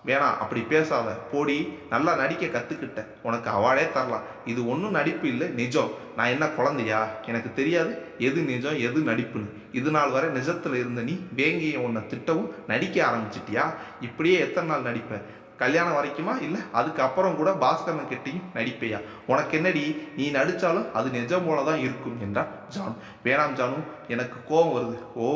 வேணாம், அப்படி பேசாத. போடி, நல்லா நடிக்க கற்றுக்கிட்ட. உனக்கு அவார்டே தரலாம். இது ஒன்றும் நடிப்பு இல்லை, நிஜம். நான் என்ன குழந்தையா? எனக்கு தெரியாது எது நிஜம் எது நடிப்புன்னு. இது நாள் வரை நிஜத்தில் இருந்த நீ வேங்கியை உன்னை திட்டவும் நடிக்க ஆரம்பிச்சிட்டியா? இப்படியே எத்தனை நாள் நடிப்ப? கல்யாணம் வரைக்குமா? இல்லை அதுக்கப்புறம் கூட பாஸ்கரன் கிட்டையும் நடிப்பையா? உனக்கு என்னடி, நீ நடித்தாலும் அது நிஜம் போல தான் இருக்கும் என்றார் ஜானு. வேணாம் ஜானு, எனக்கு கோபம் வருது. ஓ,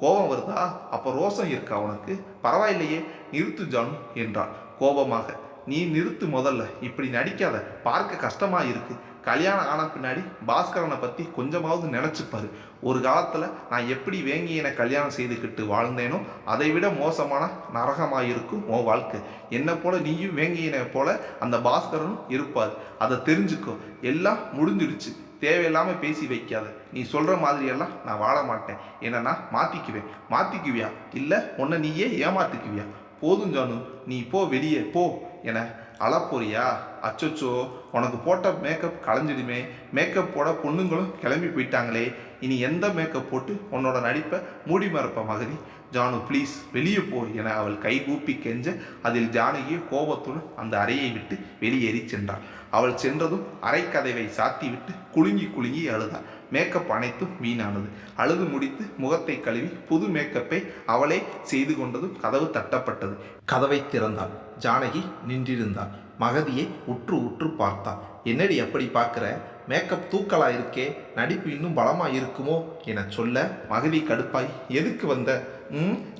கோபம் வருதா? அப்போ ரோசம் இருக்கா உனக்கு? பரவாயில்லையே, நிறுத்து ஜானு என்றார் கோபமாக. நீ நிறுத்து முதல்ல. இப்படி நடிக்காத, பார்க்க கஷ்டமாக இருக்கு. கல்யாணம் ஆன பின்னாடி பாஸ்கரனை பற்றி கொஞ்சமாவது நினச்சிப்பாரு. ஒரு காலத்தில் நான் எப்படி வேங்கியனை கல்யாணம் செய்துக்கிட்டு வாழ்ந்தேனோ அதை விட மோசமான நரகமாக இருக்கும் உன் வாழ்க்கை. என்னை போல நீயும் வேங்கியனை போல அந்த பாஸ்கரனும் இருப்பார். அதை தெரிஞ்சுக்கோ. எல்லாம் முடிஞ்சிடுச்சு. தேவையில்லாமல் பேசி வைக்காத. நீ சொல்கிற மாதிரியெல்லாம் நான் வாழ மாட்டேன். என்னன்னா மாற்றிக்குவேன். மாற்றிக்குவியா? இல்லை உன்னை நீயே ஏமாற்றிக்குவியா? போதும் ஜானு, நீ போ, வெளியே போ என அழப்போறியா? அச்சோச்சோ, உனக்கு போட்ட மேக்கப் களைஞ்சிடுமே. மேக்கப் போட பொண்ணுங்களும் கிளம்பி போயிட்டாங்களே. இனி எந்த மேக்கப் போட்டு உன்னோட நடிப்பை மூடி மறப்ப மகதி? ஜானு ப்ளீஸ் வெளியே போ என அவள் கைகூப்பி கெஞ்ச அதில் ஜானகியை கோபத்துடன் அந்த அறையை விட்டு வெளியேறி சென்றாள். அவள் சென்றதும் அரைக்கதவை சாத்திவிட்டு குலுங்கி குலுங்கி அழுதாள். மேக்கப் அனைத்தும் வீணானது. அழுது முடித்து முகத்தை கழுவி புது மேக்கப்பை அவளே செய்து கொண்டதும் கதவு தட்டப்பட்டது. கதவை திறந்தாள். ஜானகி நின்றிருந்தாள். மகதியை உற்று உற்று பார்த்தாள். என்னடி அப்படி பார்க்குற? மேக்கப் தூக்கலா இருக்கே, நடிப்பு இன்னும் பலமா இருக்குமோ என சொல்ல மகதி கடுப்பாய், எதுக்கு வந்த?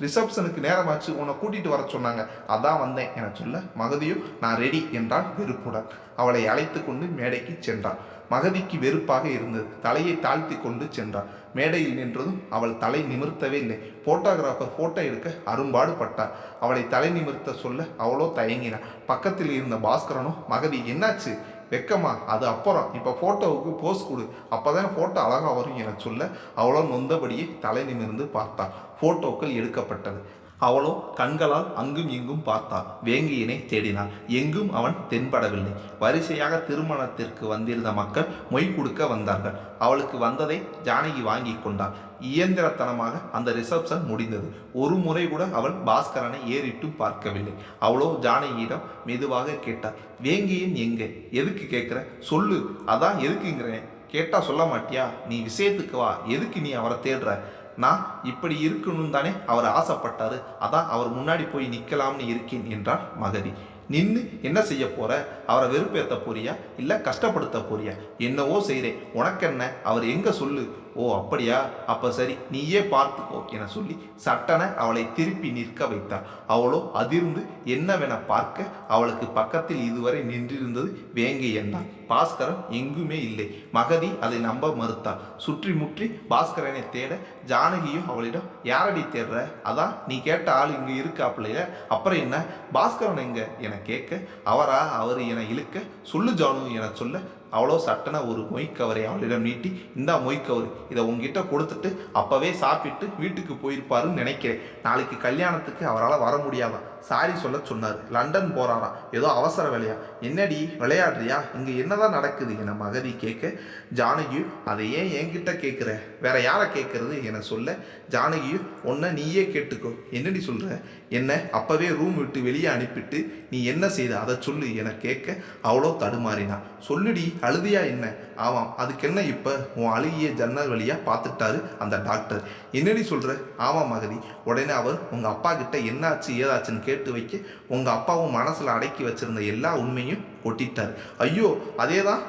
ரிசப்ஷனுக்கு நேரமாச்சு, உன்னை கூட்டிட்டு வர சொன்னாங்க, அதான் வந்தேன் என சொல்ல மகதியும் நான் ரெடி என்றாள் வெறுப்புடன். அவளை அழைத்து கொண்டு மேடைக்கு சென்றாள். மகதிக்கு வெறுப்பாக இருந்தது. தலையை தாழ்த்தி கொண்டு சென்றாள். மேடையில் நின்றதும் அவள் தலை நிமிர்த்தவே இல்லை. போட்டோகிராஃபர் போட்டோ எடுக்க அரும்பாடு பட்டார். அவளை தலை நிமிர்த்த சொல்ல அவளோ தயங்கினாள். பக்கத்தில் இருந்த பாஸ்கரனோ, மகதி என்னாச்சு? வெக்கமா? அது அப்புறம், இப்போ ஃபோட்டோவுக்கு போஸ் கொடு, அப்போதான் ஃபோட்டோ அழகாக வரும் என சொல்ல அவளோ நொந்தபடியே தலை நிமிர்ந்து பார்த்தாள். ஃபோட்டோக்கள் எடுக்கப்பட்டது. அவளோ கண்களால் அங்கும் இங்கும் பார்த்தாள். வேங்கியனை தேடினாள். எங்கும் அவன் தென்படவில்லை. வரிசையாக திருமணத்திற்கு வந்திருந்த மக்கள் மொய் கொடுக்க வந்தார்கள். அவளுக்கு வந்ததை ஜானகி வாங்கி கொண்டாள். இயந்திரத்தனமாக அந்த ரிசப்ஷன் முடிந்தது. ஒரு முறை கூட அவள் பாஸ்கரனை ஏறிட்டும் பார்க்கவில்லை. அவளோ ஜானகியிடம் மெதுவாக கேட்டாள், வேங்கியன் எங்கே? எதுக்கு கேட்குற? சொல்லு. அதான் எதுக்குங்கிறேன். கேட்டால் சொல்ல மாட்டியா? நீ விஷயத்துக்கு வா. எதுக்கு நீ அவரை தேடுற? நான் இப்படி இருக்கணும் தானே அவர் ஆசைப்பட்டாரு, அதான் அவர் முன்னாடி போய் நிற்கலாம்னு இருக்கேன் என்றாள் மகதி. நின்று என்ன செய்ய போற? அவரை வெறுப்பேற்ற போறியா இல்லை கஷ்டப்படுத்த போறியா? என்னவோ செய்கிறேன், உனக்கென்ன? அவர் எங்க சொல்லு. ஓ அப்படியா, அப்ப சரி, நீயே பார்த்துக்கோ என சொல்லி சட்டன அவளை திருப்பி நிற்க வைத்தாள். அவளோ அதிர்ந்து என்னவென பார்க்க அவளுக்கு பக்கத்தில் இதுவரை நின்றிருந்தது வேங்கையன் தான். பாஸ்கரன் எங்குமே இல்லை. மகதி அதை நம்ப மறுத்தாள். சுற்றி முற்றி பாஸ்கரனை தேட ஜானகியும் அவளிடம், யாரடி தேடுற? அதான் நீ கேட்ட ஆள் இங்கு இருக்காப்பிள்ளைய, அப்புறம் என்ன? பாஸ்கரன் எங்க என கேட்க, அவர் என இழுக்க, சொல்லு ஜானு என சொல்ல அவளோ சட்டன ஒரு மொய்க்கவரை அவளிடம் நீட்டி, இந்தா மொய்க்கவர், இதை உங்ககிட்ட கொடுத்துட்டு அப்பவே சாப்பிட்டு வீட்டுக்கு போயிருப்பாருன்னு நினைக்கிறேன். நாளைக்கு கல்யாணத்துக்கு அவரால் வர முடியாதான். சாரி சொல்ல சொன்னார். லண்டன் போகிறாராம், ஏதோ அவசர வேலையா. என்னடி விளையாடுறியா, இங்கே என்னதான் நடக்குது என மகதி கேட்க, ஜானகியும் அதை ஏன் என்கிட்ட கேட்குற, வேற யாரை கேட்கறது என சொல்ல, ஜானகியும் ஒன்றை நீயே கேட்டுக்கோ. என்னடி சொல்கிற, என்ன அப்போவே ரூம் விட்டு வெளியே அனுப்பிட்டு நீ என்ன செய்த அதை சொல்லு என கேட்க, அவ்வளோ தடுமாறினா. சொல்லுடி, அழுதியா என்ன? ஆமாம், அதுக்கு என்ன இப்போ, உன் அழுகிய ஜன்னல் வழியாக பார்த்துட்டாரு அந்த டாக்டர். என்னடி சொல்கிற? ஆமாம் மகதி. உடனே அவர் உங்கள் அப்பா கிட்ட என்னாச்சு ஏதாச்சுன்னு கேட்டு வைக்க, உங்கள் அப்பாவும் மனசில் அடக்கி வச்சிருந்த எல்லா உண்மையும் கொட்டிட்டார். ஐயோ, அதே தான்.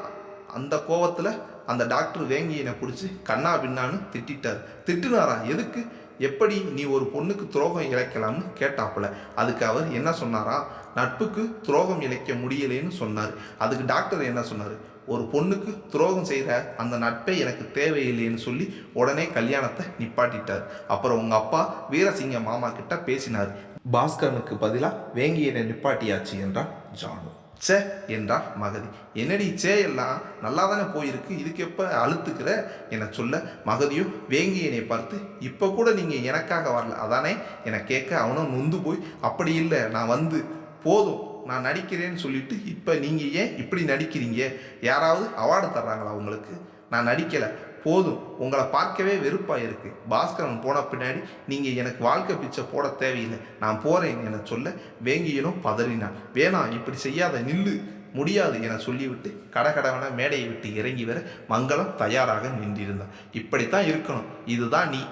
அந்த கோவத்தில் அந்த டாக்டர் வேங்கியனை பிடிச்சி கண்ணா பின்னான்னு திட்டார். திட்டுனாரா? எதுக்கு? எப்படி நீ ஒரு பொண்ணுக்கு துரோகம் இழைக்கலாம்னு கேட்டாப்புல. அதுக்கு அவர் என்ன சொன்னாரா? நட்புக்கு துரோகம் இழைக்க முடியலேன்னு சொன்னார். அதுக்கு டாக்டர் என்ன சொன்னார்? ஒரு பொண்ணுக்கு துரோகம் செய்கிற அந்த நட்பே எனக்கு தேவையில்லைன்னு சொல்லி உடனே கல்யாணத்தை நிப்பாட்டிட்டார். அப்புறம் உங்கள் அப்பா வீரசிங்க மாமா கிட்ட பேசினார். பாஸ்கரனுக்கு பதிலாக வேங்கியனை நிப்பாட்டியாச்சு என்றான் ஜானு. சே என்றாள் மகதி. என்னடி சே, எல்லாம் நல்லா தானே போயிருக்கு, இதுக்கு எப்போ அழுத்துக்கிற என சொல்ல, மகதியும் வேங்கியனை பார்த்து, இப்போ கூட நீங்கள் எனக்காக வரல அதானே என கேட்க, அவனும் நொந்து போய், அப்படி இல்லை, நான் வந்து போதும் நான் நடிக்கிறேன்னு சொல்லிட்டு இப்போ நீங்கள் ஏன் இப்படி நடிக்கிறீங்க? யாராவது அவார்டு தர்றாங்களா உங்களுக்கு? நான் நடிக்கலை, போதும், உங்களை பார்க்கவே வெறுப்பாக இருக்குது. பாஸ்கரன் போன பின்னாடி நீங்கள் எனக்கு வாழ்க்கை பிச்சை போட தேவையில்லை, நான் போகிறேன் என சொல்ல, வேங்கியனும் பதறினான். வேணாம், இப்படி செய்யாத, நில்லு, முடியாது என சொல்லிவிட்டு கடகடவன மேடையை விட்டு இறங்கி வர மங்களம் தயாராக நின்றிருந்தான். இப்படித்தான் இருக்கணும், இதுதான் நீ,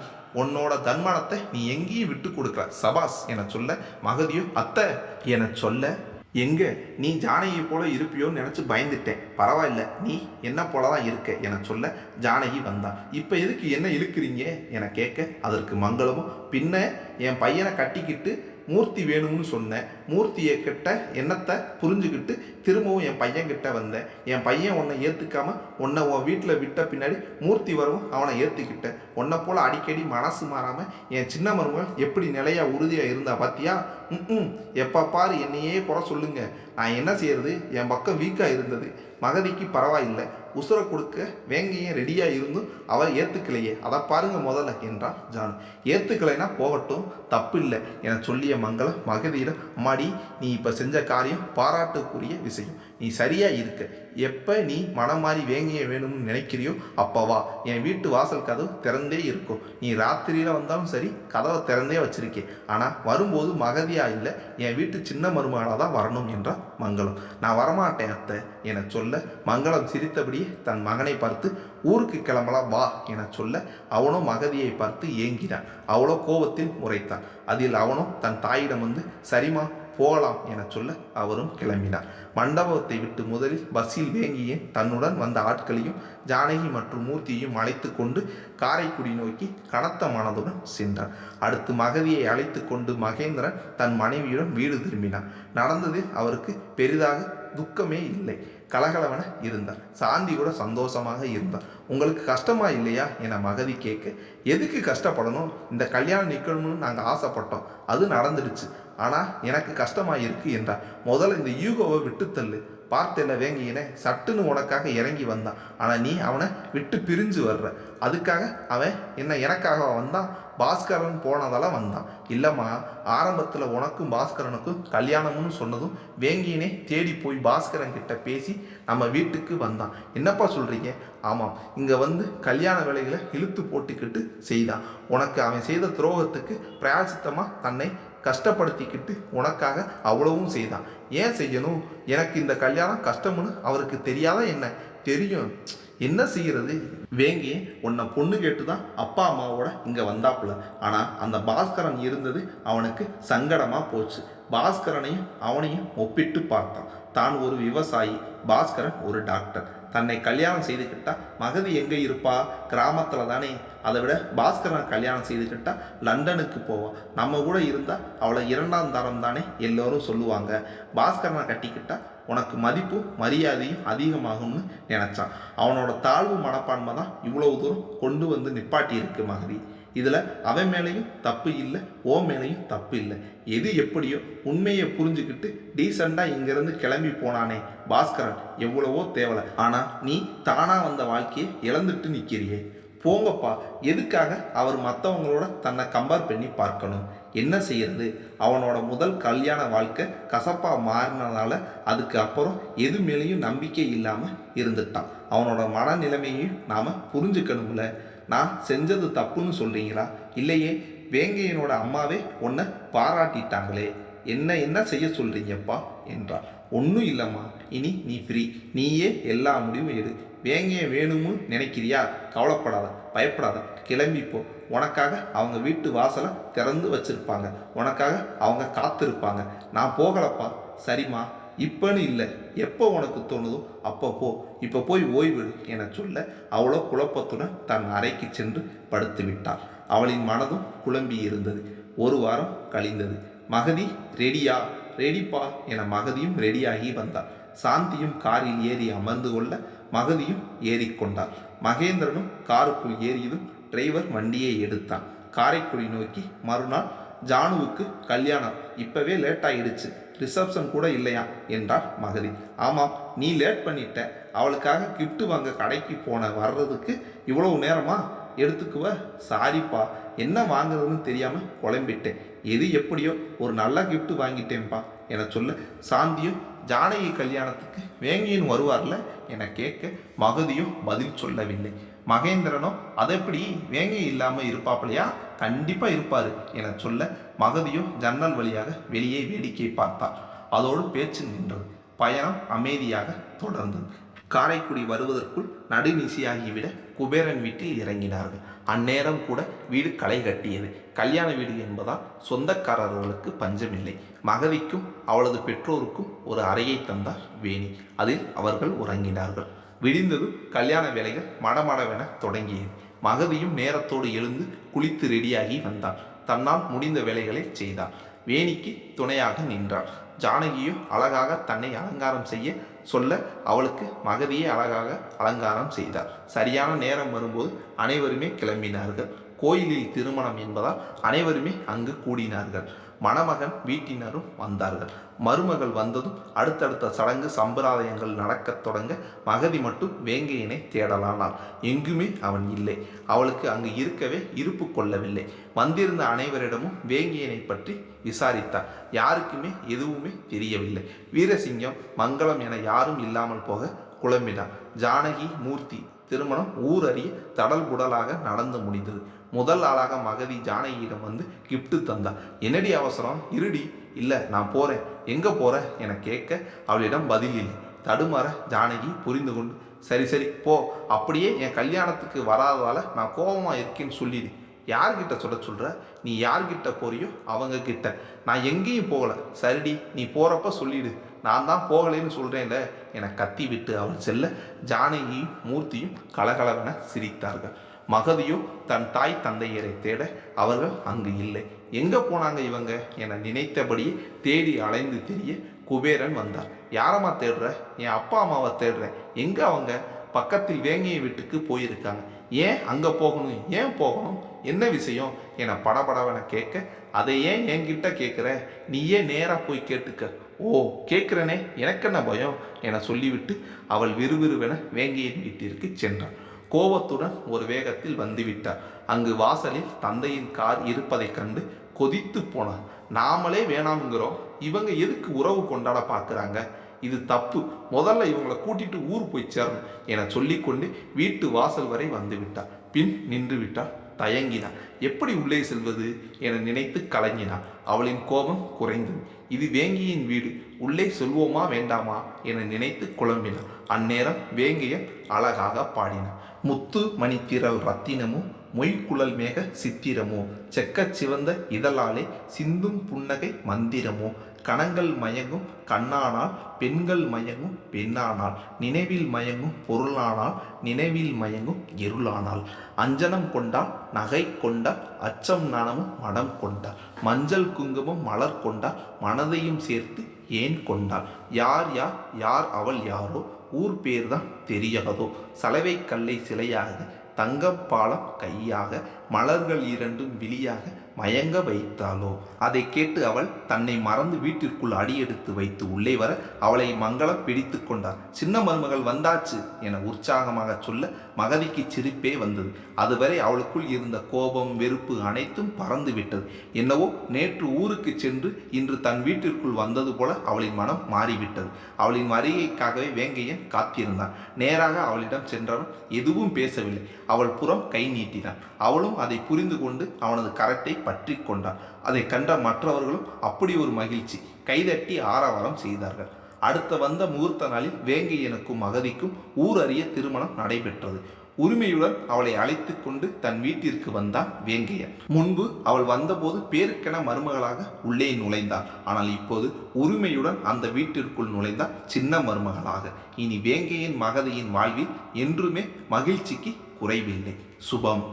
உன்னோட தன்மானத்தை நீ எங்கேயும் விட்டு கொடுக்கல, சபாஸ் என சொல்ல, மகதியும் அத்தை என சொல்ல, எங்கே நீ ஜானகி போல இருப்பியோன்னு நினச்சி பயந்துட்டேன், பரவாயில்ல, நீ என்ன போல தான் இருக்க என சொல்ல, ஜானகி வந்தான். இப்போ எதுக்கு என்ன இழுக்கிறீங்க என கேட்க, அதற்கு மங்களமும், பின்ன என் பையனை கட்டிக்கிட்டு மூர்த்தி வேணும்னு சொன்னேன், மூர்த்தியை கிட்ட எண்ணத்தை புரிஞ்சுக்கிட்டு திரும்பவும் என் பையன்கிட்ட வந்தேன். என் பையன் உன்னை ஏற்றுக்காம உன்னை உன் வீட்டில் விட்ட பின்னாடி மூர்த்தி வரவும் அவனை ஏற்றுக்கிட்டேன். உன்னை போல் அடிக்கடி மனசு மாறாமல் என் சின்ன மருமகள் எப்படி நிலையாக உறுதியாக இருந்தா பார்த்தியா? எப்போ பாரு என்னையே குறை சொல்லுங்க, நான் என்ன செய்யறது, என் பக்கம் வீக்காக இருந்தது. மகதிக்கு பரவாயில்லை, உசுரை கொடுக்க வேங்கையும் ரெடியாக இருந்தும் அவர் ஏற்றுக்கலையே, அதை பாருங்க முதல்ல என்றான் ஜானு. ஏற்றுக்கலைன்னா போகட்டும், தப்பு இல்லை என சொல்லிய மங்களம் மகதியிடம், அம்மாடி, நீ இப்போ செஞ்ச காரியம் பாராட்டுக்குரிய விஷயம், நீ சரியாக இருக்க. எப்போ நீ மனம் மாறி வேங்கைய வேணும்னு நினைக்கிறியோ அப்போவா, என் வீட்டு வாசல் கதவு திறந்தே இருக்கும். நீ ராத்திரியில் வந்தாலும் சரி, கதவை திறந்தே வச்சிருக்கேன். ஆனால் வரும்போது மகதியாக இல்லை, என் வீட்டு சின்ன மருமகளாக தான் வரணும் என்றான் மங்களம். நான் வரமாட்டேன் அத்தை என சொல்ல, மங்களம் சிரித்தபடியே தன் மகனை பார்த்து, ஊருக்கு கிளம்பலாம் வா என சொல்ல, அவனும் மகதியை பார்த்து ஏங்கினான். அவளோ கோபத்தில் முறைத்தான். அதில் அவனும் தன் தாயிடம் வந்து, சரிமா போகலாம் என சொல்ல அவரும் கிளம்பினார். மண்டபத்தை விட்டு முதலில் பஸ்ஸில் வேங்கியேன் தன்னுடன் வந்த ஆட்களையும் ஜானகி மற்றும் மூர்த்தியையும் அழைத்து கொண்டு காரைக்குடி நோக்கி கனத்த மனதுடன் சென்றான். அடுத்து மகதியை அழைத்து கொண்டு மகேந்திரன் தன் மனைவியுடன் வீடு திரும்பினான். நடந்ததில் அவருக்கு பெரிதாக துக்கமே இல்லை, கலகலவன இருந்தார். சாந்தி கூட சந்தோஷமாக இருந்தார். உங்களுக்கு கஷ்டமா இல்லையா என மகதி கேட்க, எதுக்கு கஷ்டப்படணும், இந்த கல்யாணம் நிற்கணும்னு நாங்கள் ஆசைப்பட்டோம், அது நடந்துடுச்சு, ஆனால் எனக்கு கஷ்டமாக இருக்கு என்றார். முதல்ல இந்த யூகோவை விட்டுத்தள்ளு, பார்த்தல வேங்கியனை சட்டுன்னு உனக்காக இறங்கி வந்தான், ஆனால் நீ அவனை விட்டு பிரிஞ்சு வர்ற. அதுக்காக அவன் என்ன எனக்காக வந்தான், பாஸ்கரன் போனதால வந்தான். இல்லைம்மா, ஆரம்பத்தில் உனக்கும் பாஸ்கரனுக்கும் கல்யாணம்னு சொன்னதும் வேங்கியனே தேடி போய் பாஸ்கரன் கிட்ட பேசி நம்ம வீட்டுக்கு வந்தான். என்னப்பா சொல்கிறீங்க? ஆமாம், இங்கே வந்து கல்யாண வேலைகளை இழுத்து போட்டுக்கிட்டு செய்தான். உனக்கு அவன் செய்த துரோகத்துக்கு பிராயசித்தமாக தன்னை கஷ்டப்படுத்திக்கிட்டு உனக்காக அவ்வளவும் செய்தான். ஏன் செய்யணும்? எனக்கு இந்த கல்யாணம் கஷ்டம்னு அவருக்கு தெரியாதா என்ன? தெரியும், என்ன செய்கிறது? வேங்கி உன்னை பொண்ணு கேட்டு தான் அப்பா அம்மாவோட இங்கே வந்தாப்புல. ஆனால் அந்த பாஸ்கரன் இருந்தது அவனுக்கு சங்கடமாக போச்சு. பாஸ்கரனையும் அவனையும் ஒப்பிட்டு பார்த்தான். தான் ஒரு விவசாயி, பாஸ்கரன் ஒரு டாக்டர். தன்னை கல்யாணம் செய்துக்கிட்டா மகதி எங்கே இருப்பா? கிராமத்தில் தானே. அதை விட பாஸ்கரனை கல்யாணம் செய்துக்கிட்டா லண்டனுக்கு போவா. நம்ம கூட இருந்தால் அவளை இரண்டாம் தரம் தானே எல்லோரும் சொல்லுவாங்க. பாஸ்கரனை கட்டிக்கிட்டா உனக்கு மதிப்பும் மரியாதையும் அதிகமாகும்னு நினச்சான். அவனோட தாழ்வு மனப்பான்மை தான் இவ்வளவு தூரம் கொண்டு வந்து நிப்பாட்டி இருக்கு மகதி. இதில் அவன் மேலேயும் தப்பு இல்லை, ஓ மேலேயும் தப்பு இல்லை. எது எப்படியோ உண்மையை புரிஞ்சுக்கிட்டு டீசெண்டாக இங்கேருந்து கிளம்பி போனானே பாஸ்கரன் எவ்வளவோ தேவலை. ஆனால் நீ தானாக வந்த வாழ்க்கையை இழந்துட்டு நிற்கிறியே. போங்கப்பா, எதுக்காக அவர் மற்றவங்களோட தன்னை கம்பேர் பண்ணி பார்க்கணும்? என்ன செய்யறது? அவனோட முதல் கல்யாண வாழ்க்கை கசப்பாக மாறினதால அதுக்கு அப்புறம் எது மேலேயும் நம்பிக்கை இல்லாமல் இருந்துட்டான். அவனோட மனநிலைமையும் நாம் புரிஞ்சுக்கணும்ல. நான் செஞ்சது தப்புன்னு சொல்கிறீங்களா? இல்லையே, வேங்கையனோட அம்மாவே உன்னை பாராட்டிட்டாங்களே, என்ன செய்ய சொல்கிறீங்கப்பா என்றார். ஒன்றும் இல்லைம்மா, இனி நீ ஃப்ரீ, நீயே எல்லா முடிவும் எடு. வேங்கைய வேணும்னு நினைக்கிறியா? கவலைப்படாத, பயப்படாத, கிளம்பிப்போ. உனக்காக அவங்க வீட்டு வாசலை திறந்து வச்சிருப்பாங்க, உனக்காக அவங்க காத்திருப்பாங்க. நான் போகலப்பா. சரிம்மா, இப்போன்னு இல்லை, எப்போ உனக்கு தோணுதோ அப்போ போ, இப்போ போய் ஓய்வு என சொல்ல அவ்வளோ குழப்பத்துடன் தன் அறைக்கு சென்று படுத்து விட்டாள். அவளின் மனதும் குழம்பி இருந்தது. ஒரு வாரம் கழிந்தது. மகதி ரெடியா? ரெடிப்பா என மகதியும் ரெடியாகி வந்தாள். சாந்தியும் காரில் ஏறி அமர்ந்து கொள்ள மகதியும் ஏறிக்கொண்டாள். மகேந்திரனும் காருக்குள் ஏறியதும் டிரைவர் வண்டியை எடுத்தான். காரைக்குடி நோக்கி. மறுநாள் ஜானுவுக்கு கல்யாணம், இப்பவே லேட் ஆயிடுச்சு, ரிசப்ஷன் கூட இல்லையா என்றாள் மகதி. ஆமாம், நீ லேட் பண்ணிட்ட. அவளுக்காக கிஃப்ட் வாங்க கடைக்கு வர்றதுக்கு இவ்வளவு நேரமா எடுத்துக்குவ? சாரிப்பா, என்ன வாங்குறதுன்னு தெரியாமல் குழம்பிட்டேன். எது எப்படியோ ஒரு நல்ல கிஃப்ட் வாங்கிட்டேன்ப்பா என சொல்ல சாந்தியும் ஜானகி கல்யாணத்துக்கு வேங்கியின் வருவார்ல என கேட்க மகதியும் பதில் சொல்லவில்லை. மகேந்திரனோ அதெப்படி வேங்கை இல்லாமல் இருப்பாப்லையா? கண்டிப்பாக இருப்பார் என சொல்ல மகதியும் ஜன்னல் வழியாக வெளியே வேடிக்கை பார்த்தார். அதோடு பேச்சு நின்றது. பயணம் அமைதியாக தொடர்ந்தது. காரைக்குடி வருவதற்குள் நடுநிசியாகிவிட குபேரன் வீட்டில் இறங்கினார்கள். அந்நேரம் கூட வீடு களை கட்டியது. கல்யாண வீடு என்பதால் சொந்தக்காரர்களுக்கு பஞ்சமில்லை. மகதிக்கும் அவளது பெற்றோருக்கும் ஒரு அறையை தந்தார் வேணி. அதில் அவர்கள் உறங்கினார்கள். விடிந்ததும் கல்யாண வேலைகள் மடமடவென தொடங்கியது. மகதியும் நேரத்தோடு எழுந்து குளித்து ரெடியாகி வந்தாள். தன்னால் முடிந்த வேலைகளை செய்தாள். வேணிக்கு துணையாக நின்றாள். ஜானகியும் அழகாக தன்னை அலங்காரம் செய்ய சொல்ல அவளுக்கு மகதியை அழகாக அலங்காரம் செய்தார். சரியான நேரம் வரும்போது அனைவருமே கிளம்பினார்கள். கோயிலில் திருமணம் என்பதால் அனைவருமே அங்கு கூடினார்கள். மணமகன் வீட்டினரும் வந்தார்கள். மருமகள் வந்ததும் அடுத்தடுத்த சடங்கு சம்பிரதாயங்கள் நடக்கத் தொடங்க மகதி மட்டும் வேங்கையனை தேடலானாள். எங்குமே அவன் இல்லை. அவளுக்கு அங்கு இருக்கவே இருப்பு கொள்ளவில்லை. வந்திருந்த அனைவரிடமும் வேங்கையனை பற்றி விசாரித்தார். யாருக்குமே எதுவுமே தெரியவில்லை. வீரசிங்கம் மங்களம் என யாரும் இல்லாமல் போக குழம்பினார். ஜானகி மூர்த்தி திருமணம் ஊர் அறிய தடல் புடலாக நடந்து முடிந்தது. முதல் ஆளாக மகதி ஜானகியிடம் வந்து கிஃப்ட் தந்தாள். என்னடி அவசரம்? இருடி. இல்லை, நான் போகிறேன். எங்கே போகிற என கேட்க அவளிடம் பதில் இல்லை. தடுமாற ஜானகி புரிந்து கொண்டு சரி சரி போ, அப்படியே என் கல்யாணத்துக்கு வராததால் நான் கோபமாக இருக்கேன்னு சொல்லிடு. யார்கிட்ட சொல்கிற? நீ யார்கிட்ட போறியோ அவங்க கிட்ட. நான் எங்கேயும் போகலை. சரிடி, நீ போகிறப்ப சொல்லிடு. நான் தான் போகலேன்னு சொல்கிறேன்ல என கத்தி விட்டு அவள் செல்ல ஜானகியும் மூர்த்தியும் கலகலவென சிரித்தார்கள். மகதியோ தன் தாய் தந்தையரை தேட அவர்கள் அங்கு இல்லை. எங்கே போனாங்க இவங்க என நினைத்தபடியே தேடி அலைந்து தெரிய குபேரன் வந்தார். யாரம்மா தேடுற? என் அப்பா அம்மாவை தேடுறேன். எங்கே அவங்க? பக்கத்தில் வேங்கைய வீட்டுக்கு போயிருக்காங்க. ஏன் அங்கே போகணும்? ஏன் போகணும்? என்ன விஷயம் என படபடவென கேட்க அதை ஏன் என்கிட்ட கேட்குற? நீயே நேராக போய் கேட்டுக்க. ஓ, கேட்குறனே, எனக்கென்ன பயம் என சொல்லிவிட்டு அவள் விறுவிறுவென வேங்கையின் வீட்டிற்கு சென்றாள். கோபத்துடன் ஒரு வேகத்தில் வந்துவிட்டார். அங்கு வாசலில் தந்தையின் கார் இருப்பதைக் கண்டு கொதித்து போனார். நாமளே வேணாமுங்கிறோம், இவங்க எதுக்கு உறவு கொண்டாட பார்க்குறாங்க? இது தப்பு. முதல்ல இவங்களை கூட்டிட்டு ஊர் போய் சேரணும் என சொல்லிக்கொண்டு வீட்டு வாசல் வரை வந்து விட்டார். பின் நின்று விட்டார். தயங்கினார். எப்படி உள்ளே செல்வது என நினைத்து கலங்கினார். அவளின் கோபம் குறைந்தது. இது வேங்கியின் வீடு, உள்ளே சொல்வோமா வேண்டாமா என நினைத்து குழம்பினார். அந்நேரம் வேங்கையன் அழகாக பாடினார். முத்து மணித்திரள் ரத்தினமோ மொய்குழல் மேக சித்திரமோ செக்கச் சிவந்த இதழாலே சிந்தும் புன்னகை மந்திரமோ கணங்கள் மயங்கும் கண்ணானால் பெண்கள் மயங்கும் பெண்ணானால் நினைவில் மயங்கும் பொருளானால் நினைவில் மயங்கும் இருளானால் அஞ்சனம் கொண்டால் நகை கொண்டால் அச்சம் நாணமும் மனம் கொண்டால் மஞ்சள் குங்குமம் மலர் கொண்டால் மனதையும் சேர்த்து ஏன் கொண்டாள்? யார் யார் அவள் யாரோ ஊர் பேர்தான் தெரியாதோ சலவை கல்லை சிலையாக தங்கம் பாலம் கையாக மலர்கள் இரண்டும் விழியாக மயங்க வைத்தாளோ. அதை கேட்டு அவள் தன்னை மறந்து வீட்டிற்குள் அடியெடுத்து வைத்து உள்ளே வர அவளை மங்களம் பிடித்து கொண்டார். சின்ன மருமகள் வந்தாச்சு என உற்சாகமாக சொல்ல மகதிக்கு சிரிப்பே வந்தது. அதுவரை அவளுக்குள் இருந்த கோபம் வெறுப்பு அனைத்தும் பறந்து விட்டது. என்னவோ நேற்று ஊருக்கு சென்று இன்று தன் வீட்டிற்குள் வந்தது போல அவளின் மனம் மாறிவிட்டது. அவளின் வருகைக்காகவே வேங்கையன் காத்திருந்தான். நேராக அவளிடம் சென்றவன் எதுவும் பேசவில்லை. அவள் புறம் கை நீட்டினான். அவளும் அதை புரிந்து கொண்டு அவனது கரத்தை பற்றி கொண்டான். அதை கண்ட மற்றவர்களும் அப்படி ஒரு மகிழ்ச்சி. கைதட்டி ஆரவாரம் செய்தார்கள். அடுத்த வந்த முகூர்த்த நாளில் வேங்கையனுக்கும் மகதிக்கும் ஊர் அறிய திருமணம் நடைபெற்றது. உரிமையுடன் அவளை அழைத்து கொண்டு தன் வீட்டிற்கு வந்தான் வேங்கையன். முன்பு அவள் வந்தபோது பேருக்கென மருமகளாக உள்ளே நுழைந்தாள். ஆனால் இப்போது உரிமையுடன் அந்த வீட்டிற்குள் நுழைந்தால் சின்ன மருமகளாக. இனி வேங்கையின் மகதியின் வாழ்வில் என்றுமே மகிழ்ச்சிக்கு குறைவில்லை. சுபம்.